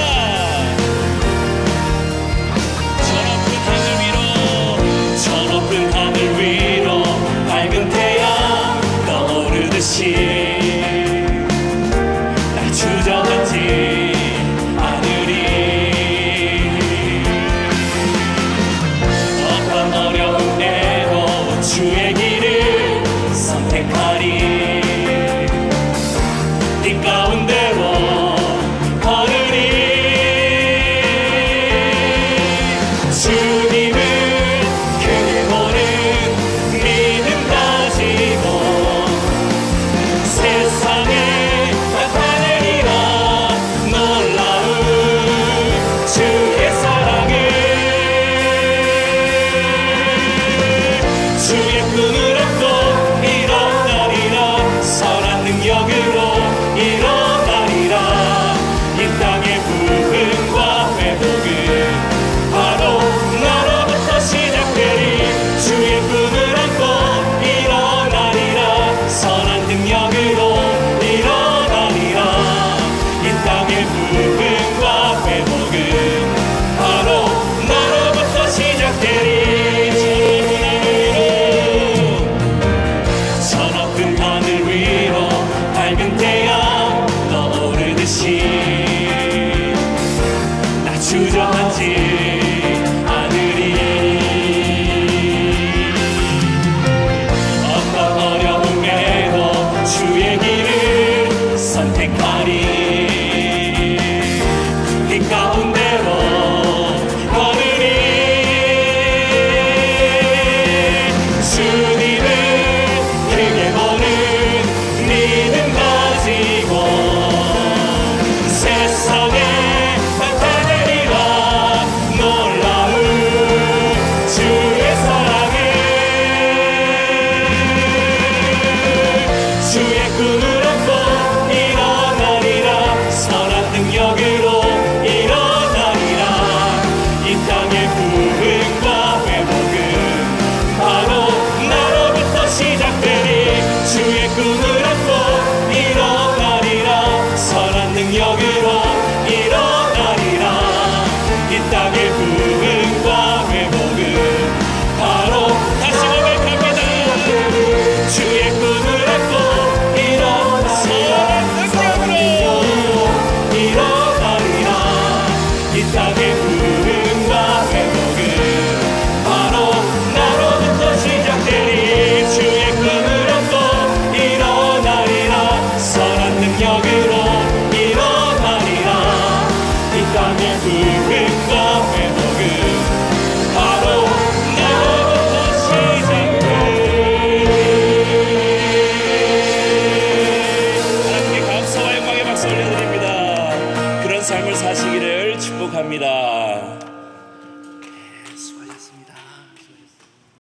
S2: 저 높은 하늘 위로 밝은 태양 떠오르듯이 날 주저하지 않으리. 어떤 어려운 때도 주의 길을 선택하리. 네 가운데로 걸으리. 주